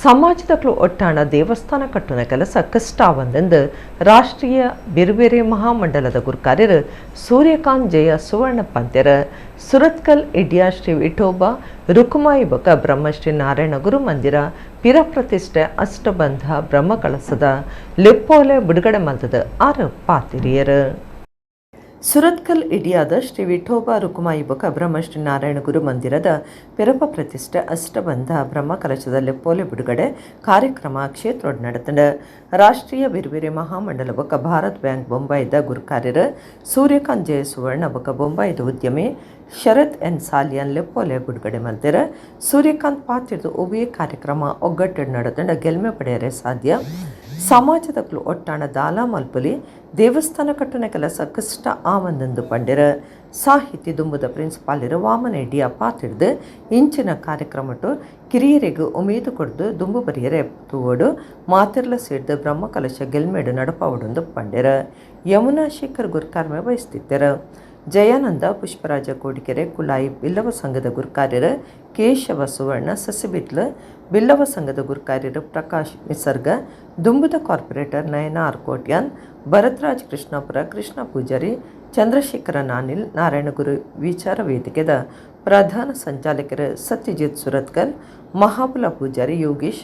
ಸಮಾಜದಕ್ಕೂ ಒಟ್ಟಾಣ ದೇವಸ್ಥಾನ ಕಟ್ಟುನ ಕೆಲಸ ಕಷ್ಟಾವಂದೆಂದು ರಾಷ್ಟ್ರೀಯ ಬೇರೆ ಮಹಾಮಂಡಲದ ಗುರುಕಾರ್ಯರು ಸೂರ್ಯಕಾಂತ್ ಜಯ ಸುವರ್ಣ ಪಂತ್ಯರ ಸುರತ್ಕಲ್ ಇಡಿಯಾ ಶ್ರೀ ವಿಠೋಬಾ ರುಕುಮಾಯಿ ಬಕ ಬ್ರಹ್ಮಶ್ರೀ ನಾರಾಯಣ ಗುರು ಮಂದಿರ ಪಿರ ಪ್ರತಿಷ್ಠೆ ಅಷ್ಟಬಂಧ ಬ್ರಹ್ಮಕಳಸದ ಲೆಪ್ಪೋಲೆ ಬಿಡುಗಡೆ ಮಲ್ತದ 6 ಪಾತಿರಿಯರು. ಸುರತ್ಕಲ್ ಇಡಿಯಾದ ಶ್ರೀ ವಿಠೋಬಾ ರುಕುಮಾಯಿ ಬಕ ಬ್ರಹ್ಮಶ್ರೀ ನಾರಾಯಣ ಗುರು ಮಂದಿರದ ಪಿರಪ ಪ್ರತಿಷ್ಠೆ ಅಷ್ಟಬಂಧ ಬ್ರಹ್ಮಕಲಶದ ಲೆಪ್ಪೋಲೆ ಬಿಡುಗಡೆ ಕಾರ್ಯಕ್ರಮ ಕ್ಷೇತ್ರ ನಡೆತಂಡ ರಾಷ್ಟ್ರೀಯ ಬೇರೆ ಮಹಾಮಂಡಲ ಬಕ ಭಾರತ್ ಬ್ಯಾಂಕ್ ಬೊಂಬಾಯಿದ ಗುರುಕಾರ್ಯರ ಸೂರ್ಯಕಾಂತ್ ಜಯ ಸುವರ್ಣ ಬಕ ಬೊಂಬಾಯಿದ ಉದ್ಯಮಿ ಶರತ್ ಎನ್ ಸಾಲಿಯನ್ ಲೆಪ್ಪೋಲೆ ಬಿಡುಗಡೆ ಮಲ್ತಿರ ಸೂರ್ಯಕಾಂತ್ ಪಾತ್ರದ ಉಭಯ ಕಾರ್ಯಕ್ರಮ ಒಗ್ಗಟ್ಟು ನಡೆತಂಡ ಗೆಲ್ಮೆ ಪಡೆಯರೆ ಸಾಧ್ಯ ಸಮಾಜದಕ್ಕೂ ಒಟ್ಟಾಣ ದಾಲ ಮಲ್ಪಲಿ ದೇವಸ್ಥಾನ ಕಟ್ಟುನ ಕೆಲಸ ಕಷ್ಟ ಆವಂದೆಂದು ಪಂಡಿರ ಸಾಹಿತಿ ದುಂಬುದ ಪ್ರಿನ್ಸಿಪಾಲಿರ ವಾಮನ ಎಡಿಯ ಪಾತಿಡ್ದು ಇಂಚಿನ ಕಾರ್ಯಕ್ರಮಟ್ಟು ಕಿರಿಯರಿಗೂ ಉಮೇದು ಕೊಡ್ದು ದುಂಬು ಬರಿಯರೆ ತೂವಡು ಮಾತಿರ್ಲ ಸೇಡ್ದು ಬ್ರಹ್ಮಕಲಶ ಗೆಲ್ಮೇಡು ನಡಪಾವಡೊಂದು ಪಂಡಿರ ಯಮುನಾ ಶೇಖರ್ ಗುರುಕಾರ್ಮೆ ವಹಿಸ್ತಿದ್ದರ ಜಯಾನಂದ ಪುಷ್ಪರಾಜ ಕೋಡಿಕೆರೆ ಕುಲಾಯಿ ಬಿಲ್ಲವ ಸಂಘದ ಗುರುಕಾರ್ಯರ ಕೇಶವ ಸುವರ್ಣ ಸಸಿಬಿತ್ಲ ಬಿಲ್ಲವ ಸಂಘದ ಗುರುಕಾರ್ಯರ ಪ್ರಕಾಶ್ ನಿಸರ್ಗ ದುಂಬುದ ಕಾರ್ಪೊರೇಟರ್ ನಯನ ಆರ್ಕೋಟ್ಯಾನ್ ಭರತ್ರಾಜ್ ಕೃಷ್ಣಪುರ ಕೃಷ್ಣ ಪೂಜಾರಿ ಚಂದ್ರಶೇಖರ ನಾನಿಲ್ ನಾರಾಯಣಗುರು ವಿಚಾರ ವೇದಿಕೆದ ಪ್ರಧಾನ ಸಂಚಾಲಕರು ಸತ್ಯಜಿತ್ ಸುರತ್ಕಲ್ ಮಹಾಬಲ ಪೂಜಾರಿ ಯೋಗೀಶ್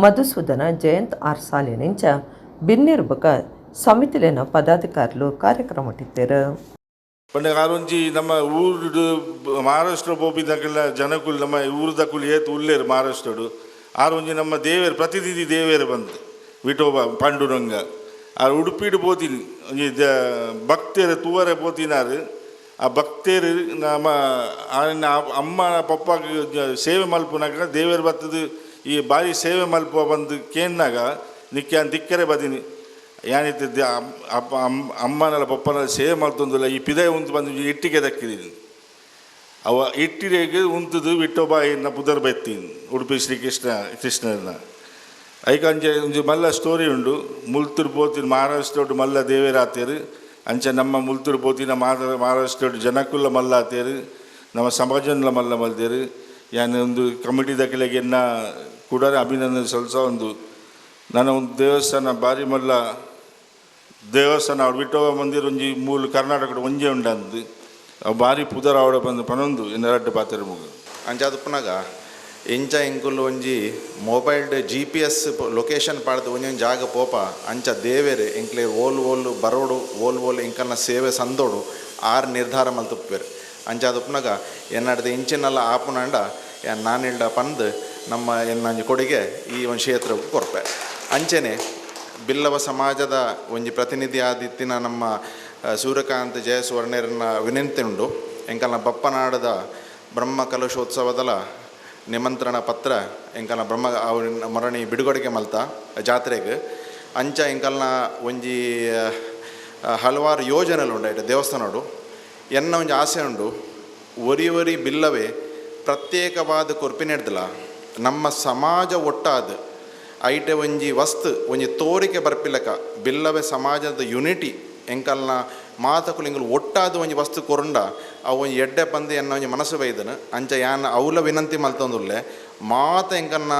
ಮಧುಸೂದನ ಜಯಂತ್ ಆರ್ ಸಾಲಿನಿಂಚ ಬಿನ್ನಿರ್ಬಕ ಸಮಿತಿಲಿನ ಪದಾಧಿಕಾರುలు ಕಾರ್ಯಕ್ರಮ ಇಟ್ಟಿದ್ದಾರೆ. ಪಂಡ ಕಾರೊಂಜಿ ನಮ್ಮ ಊರು ಮಹಾರಾಷ್ಟ್ರ ಪೋಪಿದಕ್ಕೆಲ್ಲ ಜನಕ್ಕೂ ನಮ್ಮ ಊರದಕ್ಕೂ ಏತು ಉಲ್ಲೇರು ಮಹಾರಾಷ್ಟ್ರಡು ಆರೊಂಜಿ ನಮ್ಮ ದೇವೇರು ಪ್ರತಿನಿಧಿ ದೇವೇರು ಬಂದು ವಿಠೋಬ ಪಾಂಡುರಂಗ ಆ ಉಡುಪಿಡು ಪೋತೀನಿ ಒಂಜಿ ಭಕ್ತರು ತೂವರೆ ಪೋತಿನಾರು ಆ ಭಕ್ತರು ನಮ್ಮ ಅಮ್ಮ ಪಪ್ಪಾಗ ಸೇವೆ ಮಲ್ಪುನಾಗ ದೇವೇರು ಬರ್ತದು ಈ ಬಾರಿ ಸೇವೆ ಮಲ್ಪುವ ಬಂದು ಕೇನ್ನಾಗ ನಿಕ್ಕೆ ಅಂತ ದಿಕ್ಕರೆ ಬದೀನಿ ಏನಿತ್ತು ಅಮ್ಮನೆಲ್ಲ ಪಪ್ಪನೆಲ್ಲ ಸೇವೆ ಮಲ್ತೊಂದಿಲ್ಲ ಈ ಪಿದೆ ಉಂಟು ಬಂದು ಇಟ್ಟಿಗೆ ದಕ್ಕಿದೀನಿ ಅವ ಇಟ್ಟಿಗೆ ಉಂಟದು ವಿಠೋಬಾಯಿನ ಪುದರ್ ಬೆತ್ತೀನಿ ಉಡುಪಿ ಕೃಷ್ಣನ ಐಕಂಚೆ ಒಂಜಿ ಮಲ್ಲ ಸ್ಟೋರಿ ಉಂಡು ಮುಲ್ತೂರು ಪೋತಿನ ಮಹಾರಾಷ್ಟ್ರ ಮಲ್ಲ ದೇವೇರಾತೇರು ಅಂಚೆ ನಮ್ಮ ಮುಲ್ತೂರು ಪೋತಿನ ಮಹಾರಾಷ್ಟ್ರ ಜನಕ್ಕುಲ್ಲ ಮಲ್ಲ ಆತೇರು ನಮ್ಮ ಸಮಾಜನ ಮಲ್ಲ ಮಲ್ತೇರು ಯಾನು ಒಂದು ಕಮಿಟಿ ದಕ್ಕಲೆಗೆ ಎನ್ನ ಕೂಡ ಅಭಿನಂದನೆ ಸಲ್ಸ ಒಂದು ನನ್ನ ಒಂದು ದೇವಸ್ಥಾನ ಬಾರಿ ಮಲ್ಲ ದೇವಸ್ಥಾನ ಅವ್ರು ವಿಠೋಬ ಮಂದಿರ ಒಂಜಿ ಮೂಲ ಕರ್ನಾಟಕದ ಒಂಜೆ ಉಂಡಂದು ಅವು ಬಾರಿ ಪುದರ್ ಆವಡ ಬಂದು ಪನೊಂದು ಇನ್ನೆರಡು ಪಾತ್ರ ಮುಗ ಅಂಚಾದ ಪುನಗ ಇಂಚ ಇಂಕುಲು ಒಂಜಿ ಮೊಬೈಲ್ GPS ಲೊಕೇಶನ್ ಪಾಡ್ದು ಒಂಜೊಂದು ಜಾಗ ಪೋಪ ಅಂಚ ದೇವೇರು ಇಂಕ್ಲೆ ಓಲು ಬರೋಡು ಓಲ್ ಇಂಕಲ್ನ ಸೇವೆ ಸಂದೋಡು ಆರು ನಿರ್ಧಾರ ಮಲ್ತುಪ್ಪೇರು ಅಂಚಾದ ಪುನಗ ಎನ್ನಡ್ದು ಇಂಚಿನೆಲ್ಲ ಆಪುನಂಡ ನಾನಿಲ್ಡ ಪಂದು ನಮ್ಮ ಎನ್ನಂಜಿ ಕೊಡುಗೆ ಈ ಒಂದು ಕ್ಷೇತ್ರಕ್ಕೆ ಕೊರಪೆ ಅಂಚೆನೆ ಬಿಲ್ಲವ ಸಮಾಜದ ಒಂಜಿ ಪ್ರತಿನಿಧಿ ಆದಿತ್ತಿನ ನಮ್ಮ ಸೂರ್ಯಕಾಂತ್ ಜಯ ಸುವರ್ಣರನ್ನ ವಿನಂತಿ ಉಂಡು ಎಂಕಲ್ನ ಬಪ್ಪನಾಡದ ಬ್ರಹ್ಮ ಕಲಶೋತ್ಸವದ ನಿಮಂತ್ರಣ ಪತ್ರ ಎಂಕಲ್ನ ಬ್ರಹ್ಮ ಮರಣಿ ಬಿಡುಗಡೆಗೆ ಮಲ್ತ ಜಾತ್ರೆಗೆ ಅಂಚ ಎಂಕಲ್ನ ಒಂಜಿ ಹಲವಾರು ಯೋಜನೆಗಳು ಉಂಡು ದೇವಸ್ಥಾನಡು ಎನ್ನ ಒಂಜಿ ಆಸೆ ಉಂಡು ಒರಿ ಬಿಲ್ಲವೇ ಪ್ರತ್ಯೇಕವಾದ ಕೊರ್ಪಿನೆಡ್ದಲ ನಮ್ಮ ಸಮಾಜ ಒಟ್ಟಾದ ಐಟೆ ಒಂಜಿ ವಸ್ತು ಒಂಜಿ ತೋರಿಕೆ ಬರ್ಪಿಲಕ ಬಿಲ್ಲವೆ ಸಮಾಜದ ಯುನಿಟಿ ಎಂಕಲ್ನ ಮಾತಕುಲಿಂಗಲು ಒಟ್ಟಾದ ಒಂಜಿ ವಸ್ತು ಕೊರಂಡ ಅವು ಒಂಜಿ ಎಡ್ಡೆ ಪಂದು ಎನ್ನ ಒಂಜಿ ಮನಸ್ಸು ಬೈದನು ಅಂಚ ಯಾನ ಅವಲ ವಿನಂತಿ ಮಲ್ತೊಂದುಲ್ಲೆ ಮಾತ ಎಂಕನ್ನ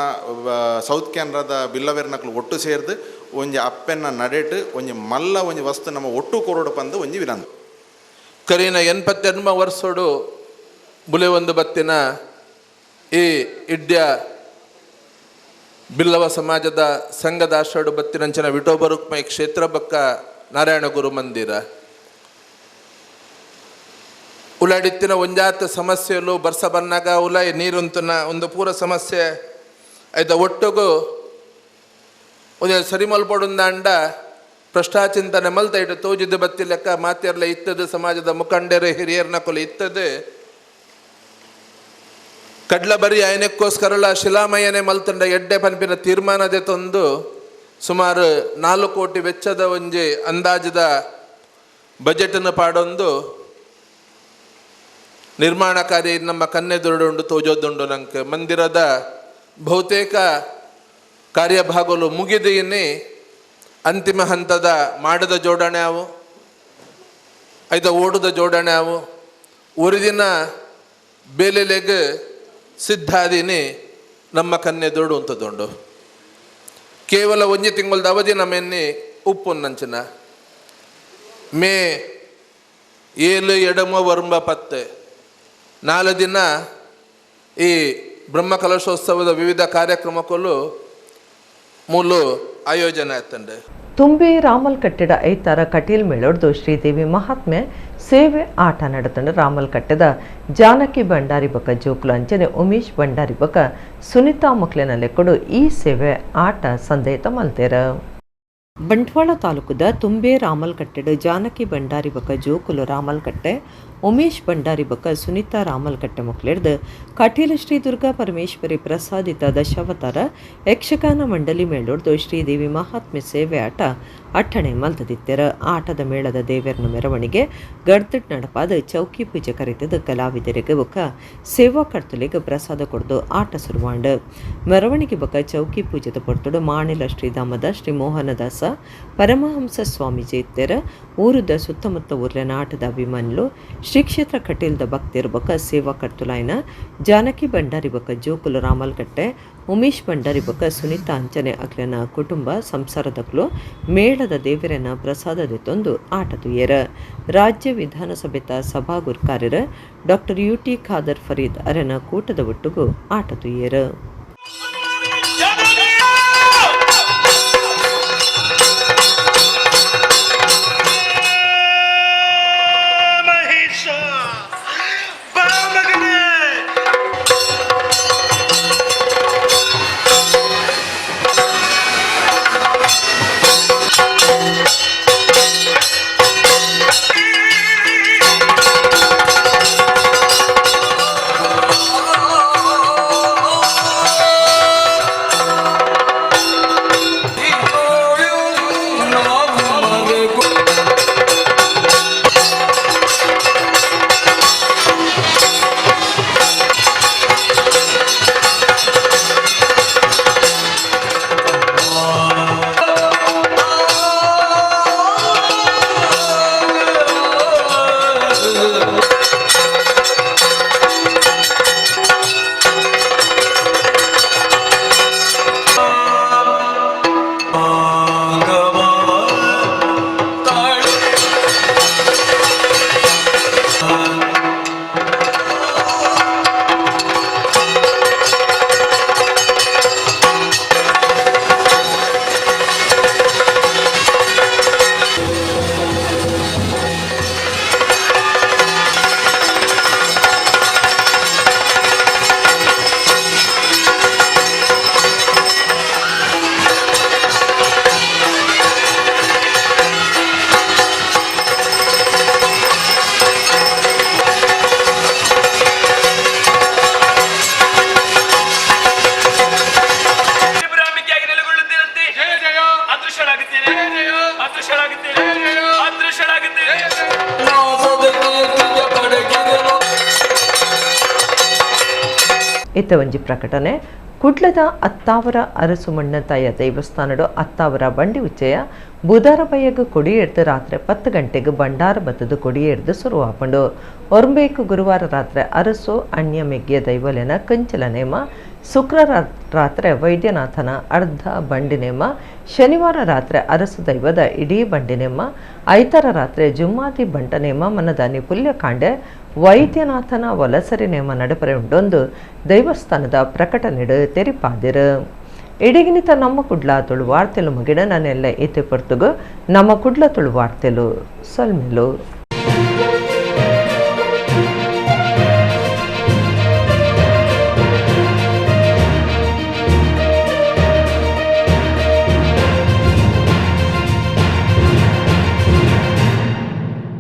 ಸೌತ್ ಕ್ಯಾನ್ರಾದ ಬಿಲ್ಲವೆರ್ನಕ್ಲು ಒಟ್ಟು ಸೇರ್ದು ಒಂಜಿ ಅಪ್ಪೆನ್ನ ನಡೆಟ್ ಒಂಜಿ ಮಲ್ಲ ಒಂಜಿ ವಸ್ತು ನಮ್ಮ ಒಟ್ಟು ಕೊರೋಡು ಪಂದು ಒಂಜಿ ವಿನಂತಿ ಕರೀನ 88 ವರ್ಷೋಡು ಬುಲೆ ಒಂದು ಬತ್ತಿನ ಈ ಇಡ್ಯ ಬಿಲ್ಲವ ಸಮಾಜದ ಸಂಘದ ಆಶ್ರಡು ಬತ್ತಿನಂಚನ ವಿಠೋಬ ರುಕ್ಮಾಯಿ ಕ್ಷೇತ್ರ ಬಕ್ಕ ನಾರಾಯಣ ಗುರು ಮಂದಿರ ಉಲಾಡಿತ್ತಿನ ಒಂಜಾತ ಸಮಸ್ಯೆಲು ಬರ್ಸ ಬನ್ನಾಗ ಉಲಾಯಿ ನೀರುಂತನ ಒಂದು ಪೂರ ಸಮಸ್ಯೆ ಐದ ಒಟ್ಟಿಗೂ ಒಂದು ಸರಿ ಮಲ್ಪಡುಂದಾಂಡ ಭ್ರಷ್ಟಾಚಿಂತನೆ ಮಲ್ತ ಇಟ್ಟು ತೋಜಿದ್ದು ಬತ್ತಿ ಲೆಕ್ಕ ಮಾತಿರ್ಲ ಇತ್ತದು ಸಮಾಜದ ಮುಖಂಡರು ಹಿರಿಯರ್ನ ಕೊಲೆ ಇತ್ತದು ಕಡ್ಲ ಬರಿ ಆಯನಕ್ಕೋಸ್ಕರಲ ಶಿಲಾಮಯನೆ ಮಲ್ತಂಡ ಎಡ್ಡೆ ಪನ್ಪಿನ ತೀರ್ಮಾನದೆ ತಂದು ಸುಮಾರು 4 ಕೋಟಿ ವೆಚ್ಚದ ಒಂಜಿ ಅಂದಾಜದ ಬಜೆಟನ್ನು ಪಾಡೊಂದು ನಿರ್ಮಾಣ ಕಾರ್ಯ ನಮ್ಮ ಕನ್ನೆದುರುಡು ತೋಜೋದುಂಡು ನಂಗೆ ಮಂದಿರದ ಬಹುತೇಕ ಕಾರ್ಯಭಾಗಲು ಮುಗಿದೀನಿ ಅಂತಿಮ ಹಂತದ ಮಾಡದ ಜೋಡಣೆ ಅವು ಐದ ಓಡುದ ಜೋಡಣೆ ಅವು ಒರಿದಿನ ಬೇಲೆಲೆಗ್ ಸಿದ್ಧಾದೀನಿ ನಮ್ಮ ಕನ್ನೆದುರುಡು ಅಂತದುಂಡು ಕೇವಲ ಒಂಜಿ ತಿಂಗಳದ ಅವಧಿ ನಮ್ಮೆನ್ನಿ ಉಪ್ಪುನ್ನಂಚಿನ ಮೇ 7 ಎಡಮ ವರ್ಮ 10 4 ದಿನ ಈ ಬ್ರಹ್ಮ ಕಲಶೋತ್ಸವದ ವಿವಿಧ ಕಾರ್ಯಕ್ರಮಕ್ಕೂ ಮೂಲು ಆಯೋಜನೆ ಆಯ್ತಂಡೆ. ತುಂಬಿ ರಾಮಲ್ ಕಟ್ಟಡ ಐತಾರ ಕಟೀಲ್ ಮೇಳೊಡ್ದು ಶ್ರೀದೇವಿ ಮಹಾತ್ಮೆ ಸೇವೆ ಆಟ ನಡೆತಂಡ ರಾಮಲ್ ಕಟ್ಟದ ಜಾನಕಿ ಭಂಡಾರಿ ಬಕ ಜೋಕುಲು ಅಂಚನೆ ಉಮೇಶ್ ಭಂಡಾರಿ ಬಕ ಸುನಿತಾ ಮುಕ್ಲೆನಲ್ಲೆ ಕೊಡು ಈ ಸೇವೆ ಆಟ ಸಂದೇತ ಮಲ್ತೇರ. ಬಂಟ್ವಾಳ ತಾಲೂಕದ ತುಂಬೆ ರಾಮಲ್ಕಟ್ಟೆಡು ಜಾನಕಿ ಭಂಡಾರಿ ಬಕ ಜೋಕುಲು ರಾಮಲ್ಕಟ್ಟೆ ಉಮೇಶ್ ಭಂಡಾರಿ ಬಕ ಸುನಿತಾ ರಾಮಲ್ಕಟ್ಟೆ ಮುಕ್ಲೆಡ್ದು ಕಟೀಲ ಶ್ರೀ ದುರ್ಗಾ ಪರಮೇಶ್ವರಿ ಪ್ರಸಾದಿತ ದಶಾವತಾರ ಯಕ್ಷಗಾನ ಮಂಡಳಿ ಮೇಳೊಡ್ದು ಶ್ರೀದೇವಿ ಮಹಾತ್ಮೆ ಸೇವೆ ಆಟ ಅಟ್ಟಣೆ ಮಲ್ತದಿತ್ತೆರ. ಆಟದ ಮೇಳದ ದೇವರನ ಮೆರವಣಿಗೆ ಗಡ್ದಟ್ ನಡಪಾದ ಚೌಕಿ ಪೂಜೆ ಕರೆತದ ಕಲಾವಿದರಿಗೆ ಬಕ ಸೇವಾ ಕರ್ತಲಿಗೆ ಪ್ರಸಾದ ಕೊಡ್ದು ಆಟ ಶುರುವಾಂಡ್. ಮೆರವಣಿಗೆ ಬಕ ಚೌಕಿ ಪೂಜೆದ ಪೊರ್ತುಡು ಮಾಣಿಲ ಶ್ರೀಧಾಮದ ಶ್ರೀ ಮೋಹನದಾಸ ಪರಮಹಂಸ ಸ್ವಾಮೀಜಿ ಇತ್ತೆರ. ಊರದ ಸುತ್ತಮುತ್ತ ಊರ್ಲಿನ ಆಟದ ಅಭಿಮಾನಿಗಳು ಶ್ರೀ ಕ್ಷೇತ್ರ ಕಟೀಲ್ದ ಭಕ್ತಿಯರು ಬಕ ಸೇವಾ ಕರ್ತುಲಾಯಿನ ಜಾನಕಿ ಭಂಡಾರಿ ಬಕ ಜೋಕುಲು ರಾಮಲ್ಕಟ್ಟೆ ಉಮೇಶ್ ಭಂಡಾರಿ ಬಕ ಸುನಿತಾ ಅಂಚನೆ ಅಕ್ಲನ ಕುಟುಂಬ ಸಂಸಾರದಕ್ಲು ಮೇಳದ ದೇವರನ ಪ್ರಸಾದದೆತ್ತೊಂದು ಆಟದು ಏರ. ರಾಜ್ಯ ವಿಧಾನಸಭೆತ ಸಭಾ ಗುರ್ಕಾರ್ಯರ ಡಾಕ್ಟರ್ UT ಖಾದರ್ ಫರೀದ್ ಅರನ ಕೂಟದ ಒಟ್ಟುಗು ಆಟದು ಏರ. ಇತ್ತ ಒಂಜಿ ಪ್ರಕಟಣೆ. ಕುಡ್ಲದ ಅತ್ತಾವರ ಅರಸು ಮಣ್ಣತಾಯ ದೇವಸ್ಥಾನಡು ಅತ್ತಾವರ ಬಂಡಿ ಉಚ್ಚಯ ಬುಧವಾರ ಬಯ್ಯಗ ಕೊಡಿಯೆಡ್ದು ರಾತ್ರಿ 10 ಗಂಟೆಗೆ ಭಂಡಾರ ಬತ್ತದು ಕೊಡಿಯೆಡ್ದು ಶುರುವಾಪಂಡು. ಒರ್ಬೇಕು ಗುರುವಾರ ರಾತ್ರಿ ಅರಸು ಅಣ್ಯ ಮೆಗ್ಗಿಯ ದೈವಲೆನ ಕಂಚಲ ನೇಮ, ಶುಕ್ರವಾರ ರಾತ್ರಿ ವೈದ್ಯನಾಥನ ಅರ್ಧ ಬಂಡಿ ನೇಮ, ಶನಿವಾರ ರಾತ್ರಿ ಅರಸು ದೈವದ ಇಡೀ ಬಂಡಿ ನೇಮ, ಐತಾರ ರಾತ್ರಿ ಜುಮ್ಮಾದಿ ಬಂಟ ನೇಮ ಮನದಾನಿ ಪುಲ್ಯ ಕಾಂಡೆ ವೈದ್ಯನಾಥನ ವಲಸರಿ ನೇಮ ನಡುಪರೆ ಉಂಡೊಂದು ದೇವಸ್ಥಾನದ ಪ್ರಕಟಣೆಡು ತೆರಿಪಾದಿರು. ಇಡಿಗಿನಿತ ನಮ್ಮ ಕುಡ್ಲ ತುಳು ವಾರ್ತೆಲು ಮುಗಿಡ ನಾನೆಲ್ಲ ಇತ್ತೆ ಪೊರ್ತುಗು ನಮ್ಮ ಕುಡ್ಲ ತುಳು ವಾರ್ತೆಲು ಸೊಲ್ಮೆಲು.